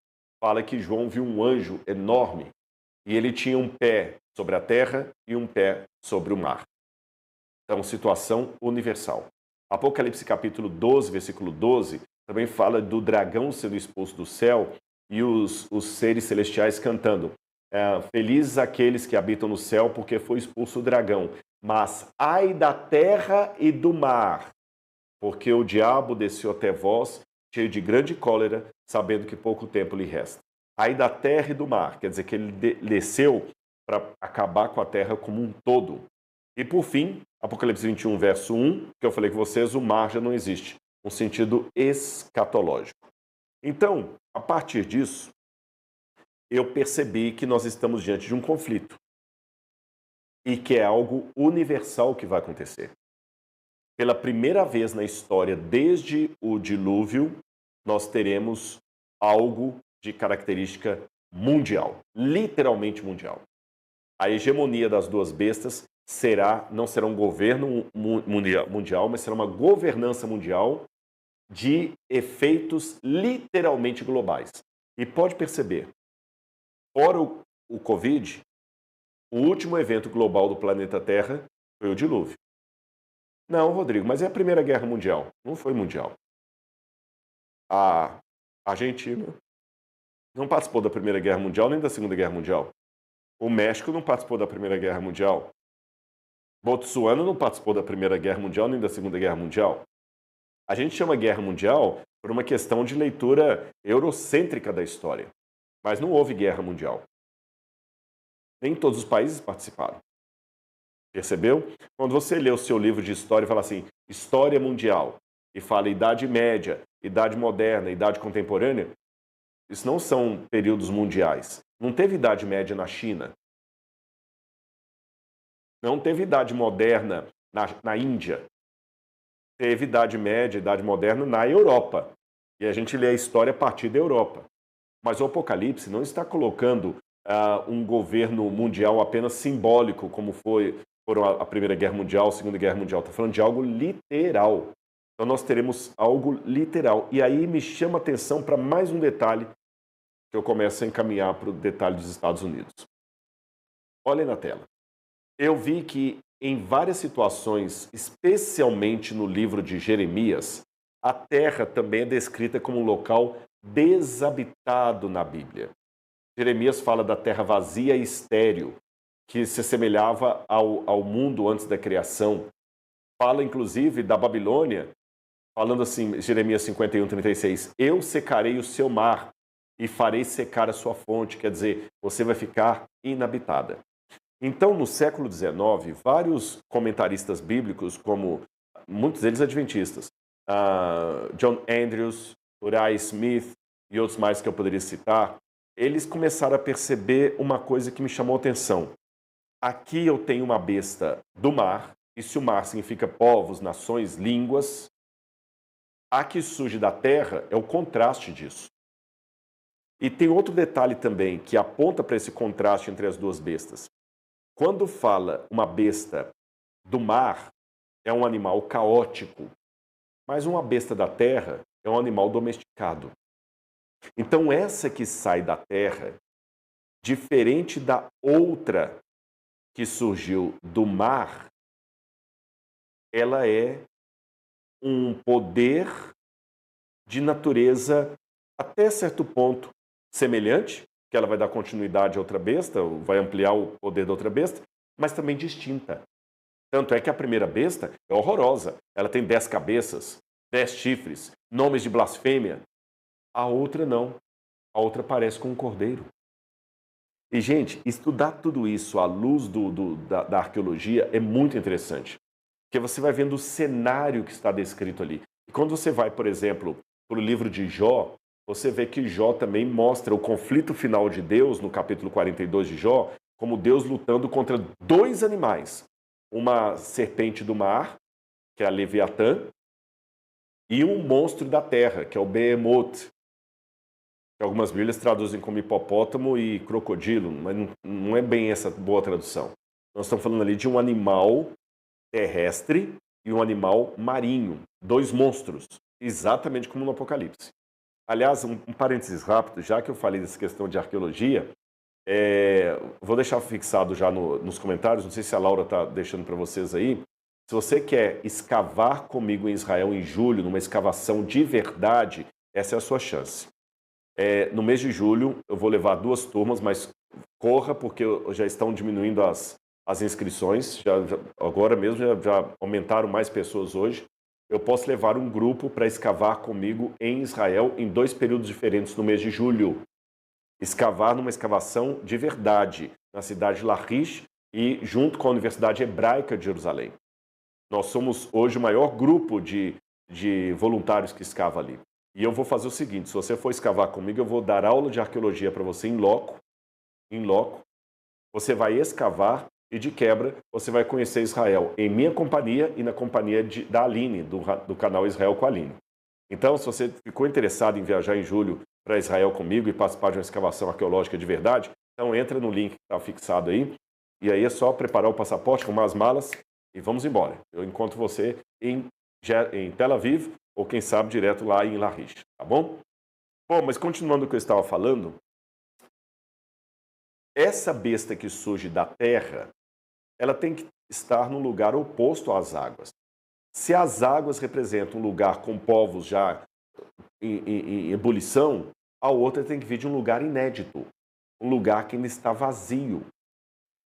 fala que João viu um anjo enorme e ele tinha um pé sobre a terra e um pé sobre o mar. Então, situação universal. Apocalipse capítulo 12, versículo 12, também fala do dragão sendo expulso do céu e os seres celestiais cantando. Felizes aqueles que habitam no céu porque foi expulso o dragão. mas ai da terra e do mar, porque o diabo desceu até vós, cheio de grande cólera, sabendo que pouco tempo lhe resta. Ai da terra e do mar, quer dizer que ele desceu para acabar com a terra como um todo. E por fim, Apocalipse 21, verso 1, que eu falei com vocês, o mar já não existe, um sentido escatológico. Então, a partir disso, eu percebi que nós estamos diante de um conflito e que é algo universal que vai acontecer. Pela primeira vez na história, desde o dilúvio, nós teremos algo de característica mundial, literalmente mundial. A hegemonia das duas bestas não será um governo mundial, mas será uma governança mundial de efeitos literalmente globais. E pode perceber, fora o Covid, o último evento global do planeta Terra foi o dilúvio. Não, Rodrigo, mas é a Primeira Guerra Mundial. Não foi mundial. A Argentina não participou da Primeira Guerra Mundial nem da Segunda Guerra Mundial. O México não participou da Primeira Guerra Mundial. Botsuana não participou da Primeira Guerra Mundial nem da Segunda Guerra Mundial. A gente chama Guerra Mundial por uma questão de leitura eurocêntrica da história. Mas não houve Guerra Mundial. Nem todos os países participaram. Percebeu? Quando você lê o seu livro de história e fala assim, História Mundial, e fala Idade Média, Idade Moderna, Idade Contemporânea, isso não são períodos mundiais. Não teve Idade Média na China. Não teve Idade Moderna na Índia. Teve Idade Média, Idade Moderna na Europa. E a gente lê a história a partir da Europa. Mas o Apocalipse não está colocando um governo mundial apenas simbólico, como foram a Primeira Guerra Mundial, a Segunda Guerra Mundial. Está falando de algo literal. Então nós teremos algo literal. E aí me chama a atenção para mais um detalhe que eu começo a encaminhar para o detalhe dos Estados Unidos. Olhem na tela. Eu vi que em várias situações, especialmente no livro de Jeremias, a terra também é descrita como um local desabitado na Bíblia. Jeremias fala da terra vazia e estéril, que se assemelhava ao mundo antes da criação. Fala, inclusive, da Babilônia, falando assim, Jeremias 51, 36, eu secarei o seu mar e farei secar a sua fonte, quer dizer, você vai ficar inabitada. Então, no século XIX, vários comentaristas bíblicos, como muitos deles adventistas, John Andrews, Uriah Smith e outros mais que eu poderia citar, eles começaram a perceber uma coisa que me chamou a atenção. Aqui eu tenho uma besta do mar, e se o mar significa povos, nações, línguas, a que surge da terra é o contraste disso. E tem outro detalhe também que aponta para esse contraste entre as duas bestas. Quando fala uma besta do mar, é um animal caótico, mas uma besta da terra é um animal domesticado. Então essa que sai da terra, diferente da outra que surgiu do mar, ela é um poder de natureza até certo ponto semelhante, que ela vai dar continuidade a outra besta, vai ampliar o poder da outra besta, mas também distinta. Tanto é que a primeira besta é horrorosa. Ela tem 10 cabeças, 10 chifres, nomes de blasfêmia. A outra não. A outra parece com um cordeiro. E, gente, estudar tudo isso à luz da arqueologia é muito interessante. Porque você vai vendo o cenário que está descrito ali. E quando você vai, por exemplo, para o livro de Jó, você vê que Jó também mostra o conflito final de Deus, no capítulo 42 de Jó, como Deus lutando contra dois animais. Uma serpente do mar, que é a Leviatã, e um monstro da terra, que é o Behemoth, que algumas Bíblias traduzem como hipopótamo e crocodilo, mas não é bem essa boa tradução. Nós estamos falando ali de um animal terrestre e um animal marinho, dois monstros, exatamente como no Apocalipse. Aliás, um parênteses rápido, já que eu falei dessa questão de arqueologia, vou deixar fixado já nos comentários, não sei se a Laura está deixando para vocês aí. Se você quer escavar comigo em Israel em julho, numa escavação de verdade, essa é a sua chance. No mês de julho, eu vou levar 2 turmas, mas corra, porque já estão diminuindo as inscrições, agora mesmo já aumentaram mais pessoas hoje. Eu posso levar um grupo para escavar comigo em Israel em 2 períodos diferentes no mês de julho. Escavar numa escavação de verdade, na cidade de Lachish e junto com a Universidade Hebraica de Jerusalém. Nós somos hoje o maior grupo de voluntários que escava ali. E eu vou fazer o seguinte, se você for escavar comigo, eu vou dar aula de arqueologia para você em loco. Você vai escavar e, de quebra, você vai conhecer Israel em minha companhia e na companhia da Aline, do canal Israel com a Aline. Então, se você ficou interessado em viajar em julho para Israel comigo e participar de uma escavação arqueológica de verdade, então entra no link que está fixado aí, e aí é só preparar o passaporte, arrumar as malas e vamos embora. Eu encontro você em Tel Aviv ou, quem sabe, direto lá em Lachish, tá bom? Bom, mas continuando o que eu estava falando, essa besta que surge da terra, ela tem que estar num lugar oposto às águas. Se as águas representam um lugar com povos já em ebulição, a outra tem que vir de um lugar inédito, um lugar que ainda está vazio.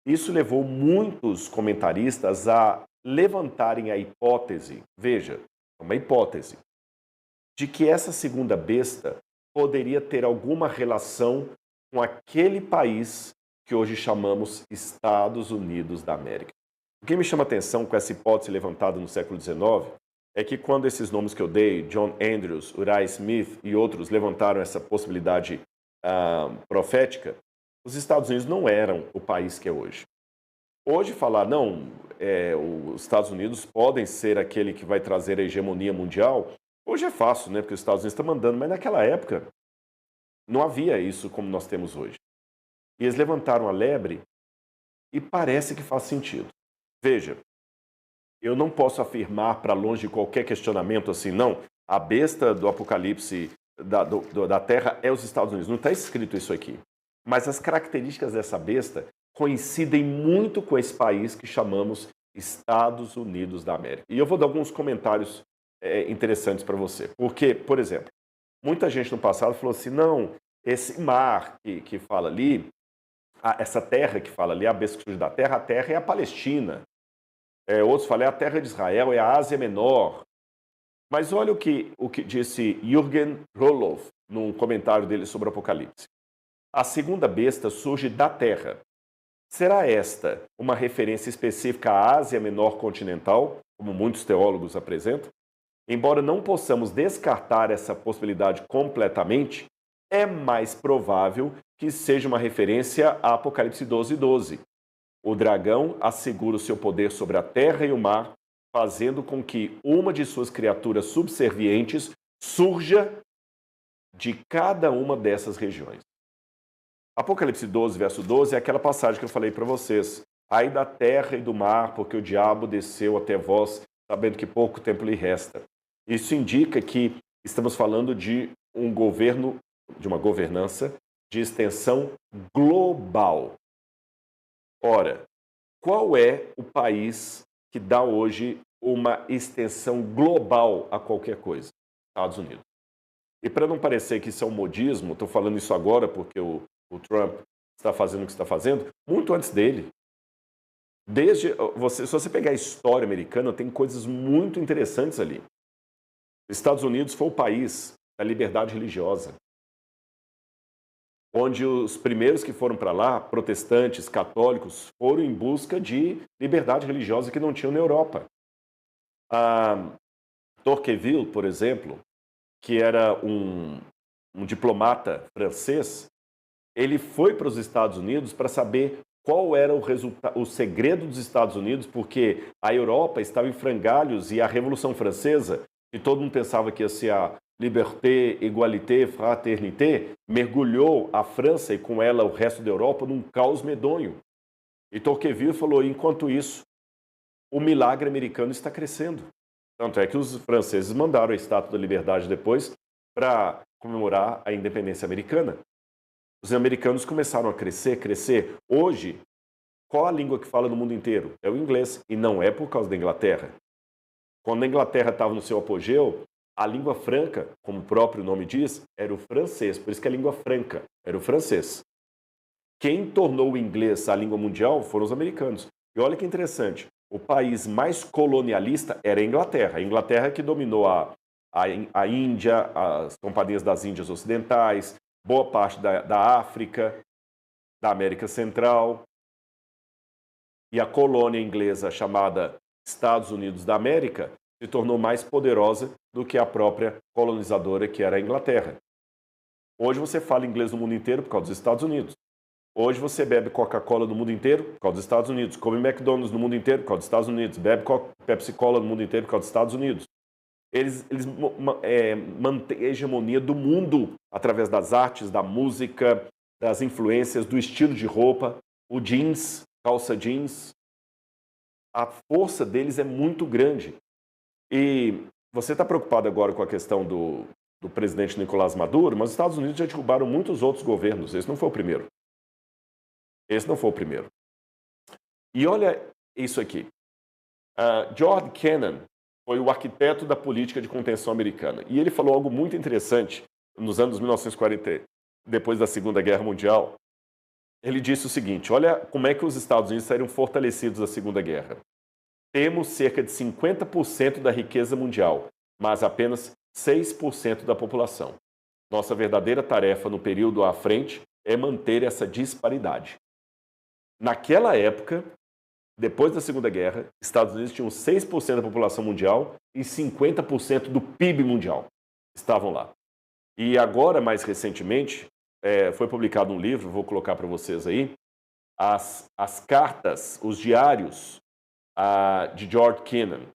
Isso levou muitos comentaristas a levantarem a hipótese, veja, uma hipótese, de que essa segunda besta poderia ter alguma relação com aquele país que hoje chamamos Estados Unidos da América. O que me chama a atenção com essa hipótese levantada no século XIX é que quando esses nomes que eu dei, John Andrews, Uriah Smith e outros levantaram essa possibilidade profética, os Estados Unidos não eram o país que é hoje. Hoje falar, não, os Estados Unidos podem ser aquele que vai trazer a hegemonia mundial, hoje é fácil, né? Porque os Estados Unidos estão mandando, mas naquela época não havia isso como nós temos hoje. E eles levantaram a lebre e parece que faz sentido. Veja, eu não posso afirmar para longe de qualquer questionamento assim, não, a besta do Apocalipse da Terra é os Estados Unidos. Não está escrito isso aqui. Mas as características dessa besta coincidem muito com esse país que chamamos Estados Unidos da América. E eu vou dar alguns comentários interessantes para você. Porque, por exemplo, muita gente no passado falou assim, não, esse mar que fala ali, essa terra que fala ali, a besta que surge da terra, a terra é a Palestina. Outros falam, a terra de Israel é a Ásia Menor. Mas olha o que disse Jürgen Roloff num comentário dele sobre o Apocalipse. A segunda besta surge da terra. Será esta uma referência específica à Ásia Menor continental, como muitos teólogos apresentam? Embora não possamos descartar essa possibilidade completamente, é mais provável que seja uma referência a Apocalipse 12:12. O dragão assegura o seu poder sobre a terra e o mar, fazendo com que uma de suas criaturas subservientes surja de cada uma dessas regiões. Apocalipse 12, verso 12, é aquela passagem que eu falei para vocês. Ai da terra e do mar, porque o diabo desceu até vós, sabendo que pouco tempo lhe resta. Isso indica que estamos falando de um governo, de uma governança de extensão global. Ora, qual é o país que dá hoje uma extensão global a qualquer coisa? Estados Unidos. E para não parecer que isso é um modismo, estou falando isso agora porque o Trump está fazendo o que está fazendo, muito antes dele. Se você pegar a história americana, tem coisas muito interessantes ali. Os Estados Unidos foi o país da liberdade religiosa, onde os primeiros que foram para lá, protestantes, católicos, foram em busca de liberdade religiosa que não tinham na Europa. Tocqueville, por exemplo, que era um diplomata francês, ele foi para os Estados Unidos para saber qual era o segredo dos Estados Unidos, porque a Europa estava em frangalhos e a Revolução Francesa, que todo mundo pensava que ia ser a liberté, égalité, fraternité, mergulhou a França e com ela o resto da Europa num caos medonho. E Tocqueville falou, enquanto isso, o milagre americano está crescendo. Tanto é que os franceses mandaram a Estátua da Liberdade depois para comemorar a independência americana. Os americanos começaram a crescer. Hoje, qual a língua que fala no mundo inteiro? É o inglês, e não é por causa da Inglaterra. Quando a Inglaterra estava no seu apogeu, a língua franca, como o próprio nome diz, era o francês. Por isso que a língua franca era o francês. Quem tornou o inglês a língua mundial foram os americanos. E olha que interessante, o país mais colonialista era a Inglaterra. A Inglaterra que dominou a Índia, as companhias das Índias Ocidentais, boa parte da África, da América Central. E a colônia inglesa, chamada Estados Unidos da América, se tornou mais poderosa do que a própria colonizadora, que era a Inglaterra. Hoje você fala inglês no mundo inteiro por causa dos Estados Unidos. Hoje você bebe Coca-Cola no mundo inteiro por causa dos Estados Unidos. Come McDonald's no mundo inteiro por causa dos Estados Unidos. Bebe Pepsi-Cola no mundo inteiro por causa dos Estados Unidos. Eles mantêm a hegemonia do mundo através das artes, da música, das influências, do estilo de roupa, o jeans, calça jeans. A força deles é muito grande. E você está preocupado agora com a questão do presidente Nicolás Maduro, mas os Estados Unidos já derrubaram muitos outros governos. Esse não foi o primeiro. Esse não foi o primeiro. E olha isso aqui. George Kennan foi o arquiteto da política de contenção americana. E ele falou algo muito interessante nos anos 1940, depois da Segunda Guerra Mundial. Ele disse o seguinte: olha como é que os Estados Unidos saíram fortalecidos da Segunda Guerra. Temos cerca de 50% da riqueza mundial, mas apenas 6% da população. Nossa verdadeira tarefa no período à frente é manter essa disparidade. Naquela época, depois da Segunda Guerra, Estados Unidos tinham 6% da população mundial e 50% do PIB mundial estavam lá. E agora, mais recentemente, foi publicado um livro, vou colocar para vocês aí, as cartas, os diários de George Kennan.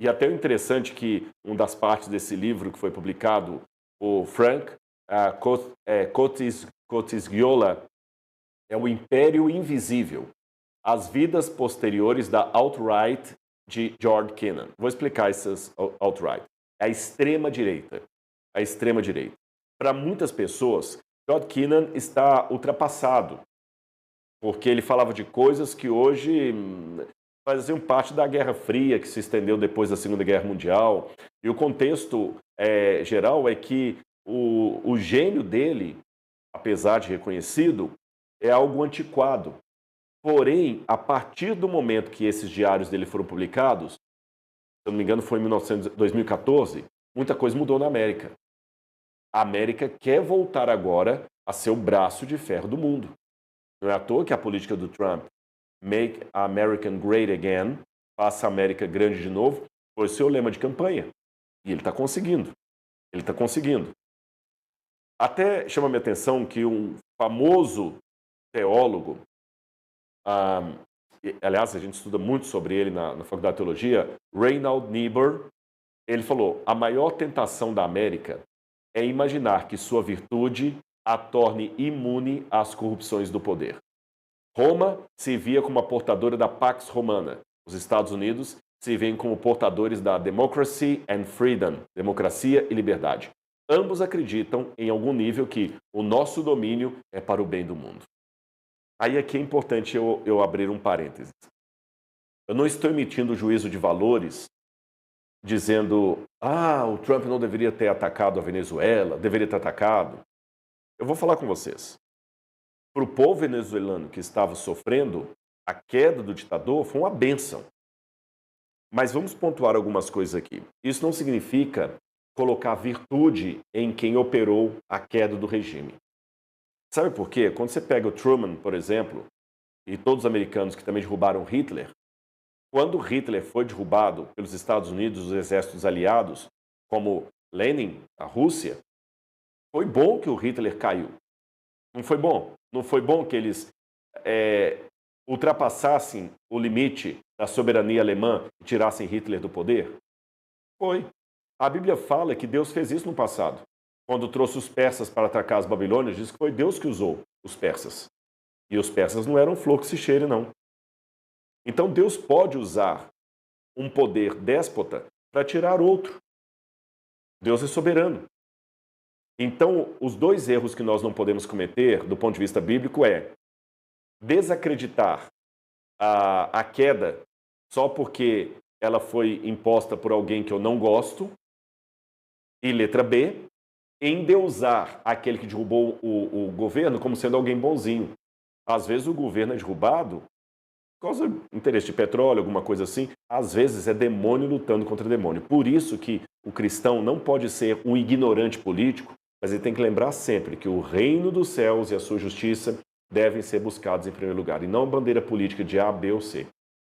E até o interessante que uma das partes desse livro que foi publicado, o Frank Cotisciola, é o Império Invisível, as vidas posteriores da alt-right de George Kennan. Vou explicar essas alt-right. É a extrema-direita. A extrema-direita. Para muitas pessoas, George Kennan está ultrapassado, porque ele falava de coisas que hoje faziam parte da Guerra Fria, que se estendeu depois da Segunda Guerra Mundial. E o contexto geral é que o gênio dele, apesar de reconhecido, é algo antiquado. Porém, a partir do momento que esses diários dele foram publicados, se eu não me engano foi em 2014, muita coisa mudou na América. A América quer voltar agora a ser o braço de ferro do mundo. Não é à toa que a política do Trump, Make America Great Again, faça a América grande de novo, foi o seu lema de campanha. E ele está conseguindo. Ele está conseguindo. Até chama minha atenção que um famoso teólogo, aliás, a gente estuda muito sobre ele na Faculdade de Teologia, Reinhold Niebuhr, ele falou: a maior tentação da América é imaginar que sua virtude a torne imune às corrupções do poder. Roma se via como a portadora da Pax Romana. Os Estados Unidos se veem como portadores da Democracy and Freedom, democracia e liberdade. Ambos acreditam, em algum nível, que o nosso domínio é para o bem do mundo. Aí aqui é importante eu abrir um parênteses. Eu não estou emitindo juízo de valores dizendo: o Trump não deveria ter atacado a Venezuela, deveria ter atacado. Eu vou falar com vocês. Para o povo venezuelano que estava sofrendo, a queda do ditador foi uma bênção. Mas vamos pontuar algumas coisas aqui. Isso não significa colocar virtude em quem operou a queda do regime. Sabe por quê? Quando você pega o Truman, por exemplo, e todos os americanos que também derrubaram Hitler, quando Hitler foi derrubado pelos Estados Unidos, os exércitos aliados, como Lenin, a Rússia, foi bom que o Hitler caiu. Não foi bom. Não foi bom que eles ultrapassassem o limite da soberania alemã e tirassem Hitler do poder? Foi. A Bíblia fala que Deus fez isso no passado. Quando trouxe os persas para atacar as Babilônias, diz que foi Deus que usou os persas. E os persas não eram flor que se cheire, não. Então Deus pode usar um poder déspota para tirar outro. Deus é soberano. Então, os dois erros que nós não podemos cometer, do ponto de vista bíblico, é desacreditar a queda só porque ela foi imposta por alguém que eu não gosto, e letra B, endeusar aquele que derrubou o governo como sendo alguém bonzinho. Às vezes o governo é derrubado Por causa do interesse de petróleo, alguma coisa assim, às vezes é demônio lutando contra demônio. Por isso que o cristão não pode ser um ignorante político, mas ele tem que lembrar sempre que o reino dos céus e a sua justiça devem ser buscados em primeiro lugar, e não a bandeira política de A, B ou C.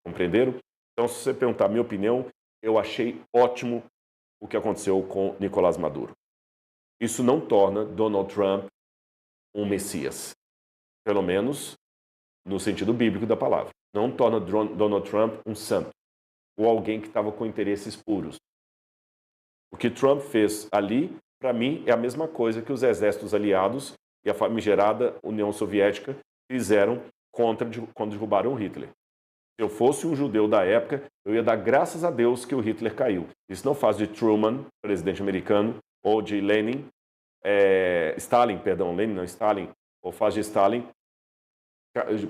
Compreenderam? Então, se você perguntar a minha opinião, eu achei ótimo o que aconteceu com Nicolás Maduro. Isso não torna Donald Trump um messias, pelo menos no sentido bíblico da palavra. Não torna Donald Trump um santo, ou alguém que estava com interesses puros. O que Trump fez ali, para mim, é a mesma coisa que os exércitos aliados e a famigerada União Soviética fizeram quando derrubaram Hitler. Se eu fosse um judeu da época, eu ia dar graças a Deus que o Hitler caiu. Isso não faz de Truman, presidente americano, ou de Lenin, Stalin, ou faz de Stalin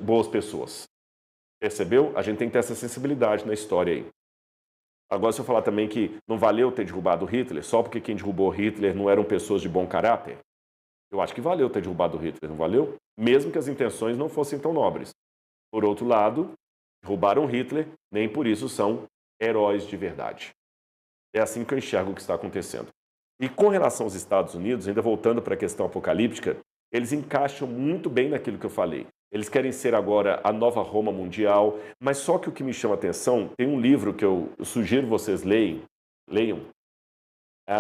boas pessoas. Percebeu? A gente tem que ter essa sensibilidade na história aí. Agora, se eu falar também que não valeu ter derrubado Hitler, só porque quem derrubou Hitler não eram pessoas de bom caráter, eu acho que valeu ter derrubado Hitler, não valeu? Mesmo que as intenções não fossem tão nobres. Por outro lado, derrubaram Hitler, nem por isso são heróis de verdade. É assim que eu enxergo o que está acontecendo. E com relação aos Estados Unidos, ainda voltando para a questão apocalíptica, eles encaixam muito bem naquilo que eu falei. Eles querem ser agora a nova Roma mundial, mas só que o que me chama a atenção, tem um livro que eu sugiro vocês leiam,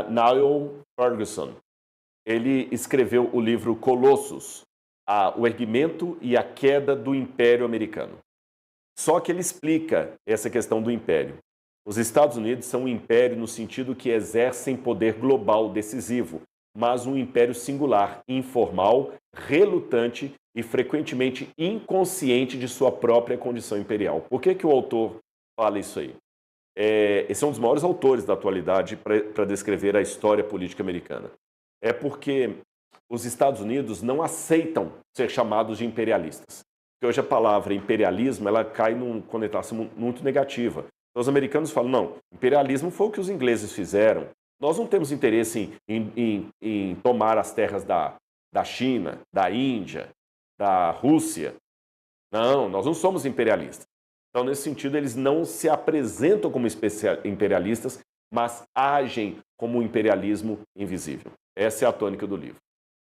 Niall Ferguson. Ele escreveu o livro Colossus, o erguimento e a queda do Império Americano. Só que ele explica essa questão do império. Os Estados Unidos são um império no sentido que exercem poder global decisivo, mas um império singular, informal, relutante e frequentemente inconsciente de sua própria condição imperial. Por que o autor fala isso aí? Esse é um dos maiores autores da atualidade para descrever a história política americana. É porque os Estados Unidos não aceitam ser chamados de imperialistas. Porque hoje a palavra imperialismo ela cai numa conotação muito negativa. Então, os americanos falam, não, imperialismo foi o que os ingleses fizeram. Nós não temos interesse em tomar as terras da China, da Índia, da Rússia. Não, nós não somos imperialistas. Então, nesse sentido, eles não se apresentam como imperialistas, mas agem como um imperialismo invisível. Essa é a tônica do livro.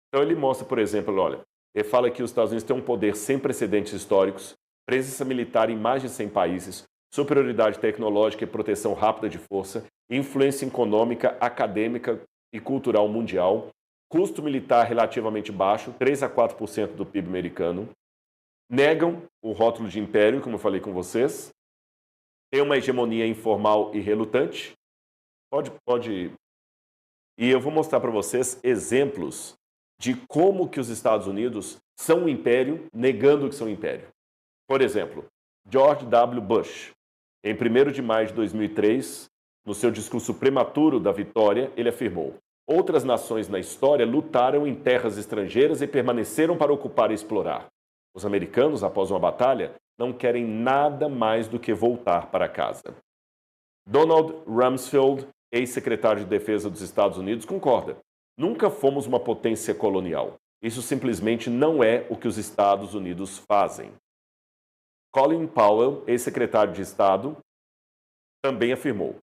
Então, ele mostra, por exemplo, olha, ele fala que os Estados Unidos têm um poder sem precedentes históricos, presença militar em mais de 100 países, superioridade tecnológica e proteção rápida de força, influência econômica, acadêmica e cultural mundial, custo militar relativamente baixo, 3 a 4% do PIB americano, negam o rótulo de império, como eu falei com vocês, tem uma hegemonia informal e relutante. Pode. E eu vou mostrar para vocês exemplos de como que os Estados Unidos são um império, negando que são um império. Por exemplo, George W. Bush, em 1º de maio de 2003, no seu discurso prematuro da vitória, ele afirmou: outras nações na história lutaram em terras estrangeiras e permaneceram para ocupar e explorar. Os americanos, após uma batalha, não querem nada mais do que voltar para casa. Donald Rumsfeld, ex-secretário de Defesa dos Estados Unidos, concorda. Nunca fomos uma potência colonial. Isso simplesmente não é o que os Estados Unidos fazem. Colin Powell, ex-secretário de Estado, também afirmou: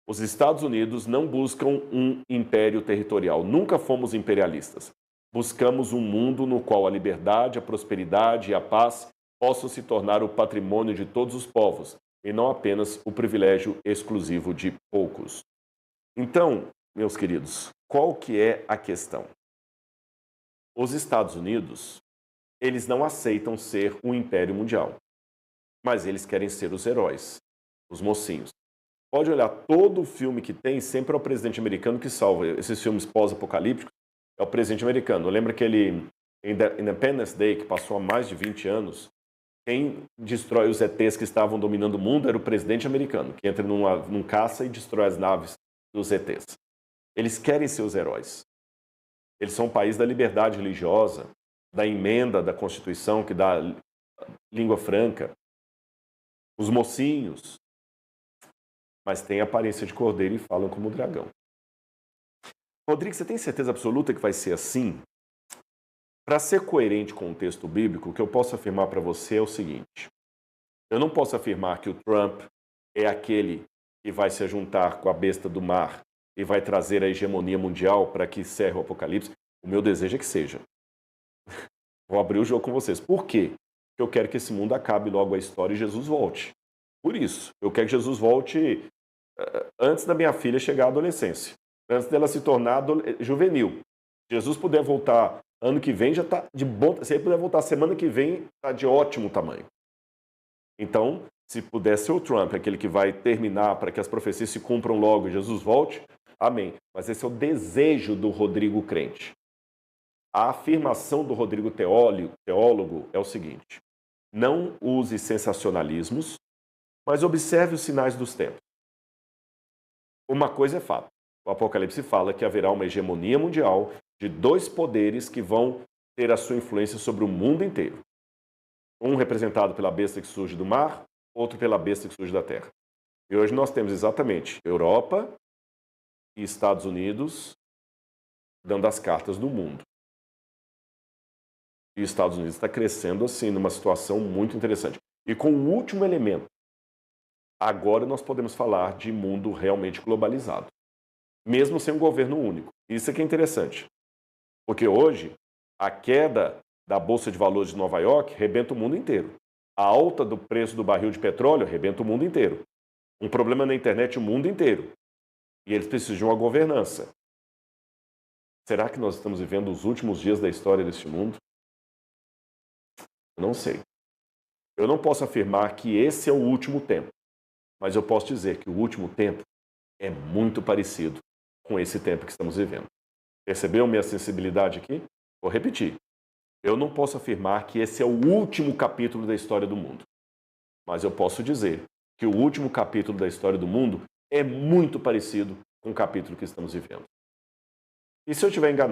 os Estados Unidos não buscam um império territorial. Nunca fomos imperialistas. Buscamos um mundo no qual a liberdade, a prosperidade e a paz possam se tornar o patrimônio de todos os povos, e não apenas o privilégio exclusivo de poucos. Então, meus queridos, qual que é a questão? Os Estados Unidos, eles não aceitam ser um império mundial, mas eles querem ser os heróis, os mocinhos. Pode olhar, todo filme que tem, sempre é o presidente americano que salva. Esses filmes pós-apocalípticos, é o presidente americano. Lembra aquele Independence Day, que passou há mais de 20 anos? Quem destrói os ETs que estavam dominando o mundo era o presidente americano, que entra num caça e destrói as naves dos ETs. Eles querem ser os heróis. Eles são um país da liberdade religiosa, da emenda da Constituição, que dá língua franca. Os mocinhos, mas têm aparência de cordeiro e falam como dragão. Rodrigo, você tem certeza absoluta que vai ser assim? Para ser coerente com o texto bíblico, o que eu posso afirmar para você é o seguinte: Eu não posso afirmar que o Trump é aquele que vai se juntar com a besta do mar e vai trazer a hegemonia mundial para que encerre o apocalipse. O meu desejo é que seja. Vou abrir o jogo com vocês. Por quê? Porque eu quero que esse mundo acabe logo a história e Jesus volte. Por isso, eu quero que Jesus volte antes da minha filha chegar à adolescência, antes dela se tornar juvenil. Se Jesus puder voltar ano que vem, já está de bom. Se ele puder voltar semana que vem, está de ótimo tamanho. Então, se puder ser o Trump, aquele que vai terminar para que as profecias se cumpram logo e Jesus volte, amém. Mas esse é o desejo do Rodrigo crente. A afirmação do Rodrigo teólogo é o seguinte: não use sensacionalismos, mas observe os sinais dos tempos. Uma coisa é fato. O Apocalipse fala que haverá uma hegemonia mundial de dois poderes que vão ter a sua influência sobre o mundo inteiro. Um representado pela besta que surge do mar, outro pela besta que surge da terra. E hoje nós temos exatamente Europa e Estados Unidos dando as cartas do mundo. E os Estados Unidos está crescendo assim, numa situação muito interessante. E com o último elemento, agora nós podemos falar de mundo realmente globalizado. Mesmo sem um governo único. Isso é que é interessante. Porque hoje, a queda da Bolsa de Valores de Nova York rebenta o mundo inteiro. A alta do preço do barril de petróleo rebenta o mundo inteiro. Um problema na internet o mundo inteiro. E eles precisam de uma governança. Será que nós estamos vivendo os últimos dias da história deste mundo? Eu não sei. Eu não posso afirmar que esse é o último tempo. Mas eu posso dizer que o último tempo é muito parecido com esse tempo que estamos vivendo. Percebeu minha sensibilidade aqui? Vou repetir. Eu não posso afirmar que esse é o último capítulo da história do mundo. Mas eu posso dizer que o último capítulo da história do mundo é muito parecido com o capítulo que estamos vivendo. E se eu estiver enganado?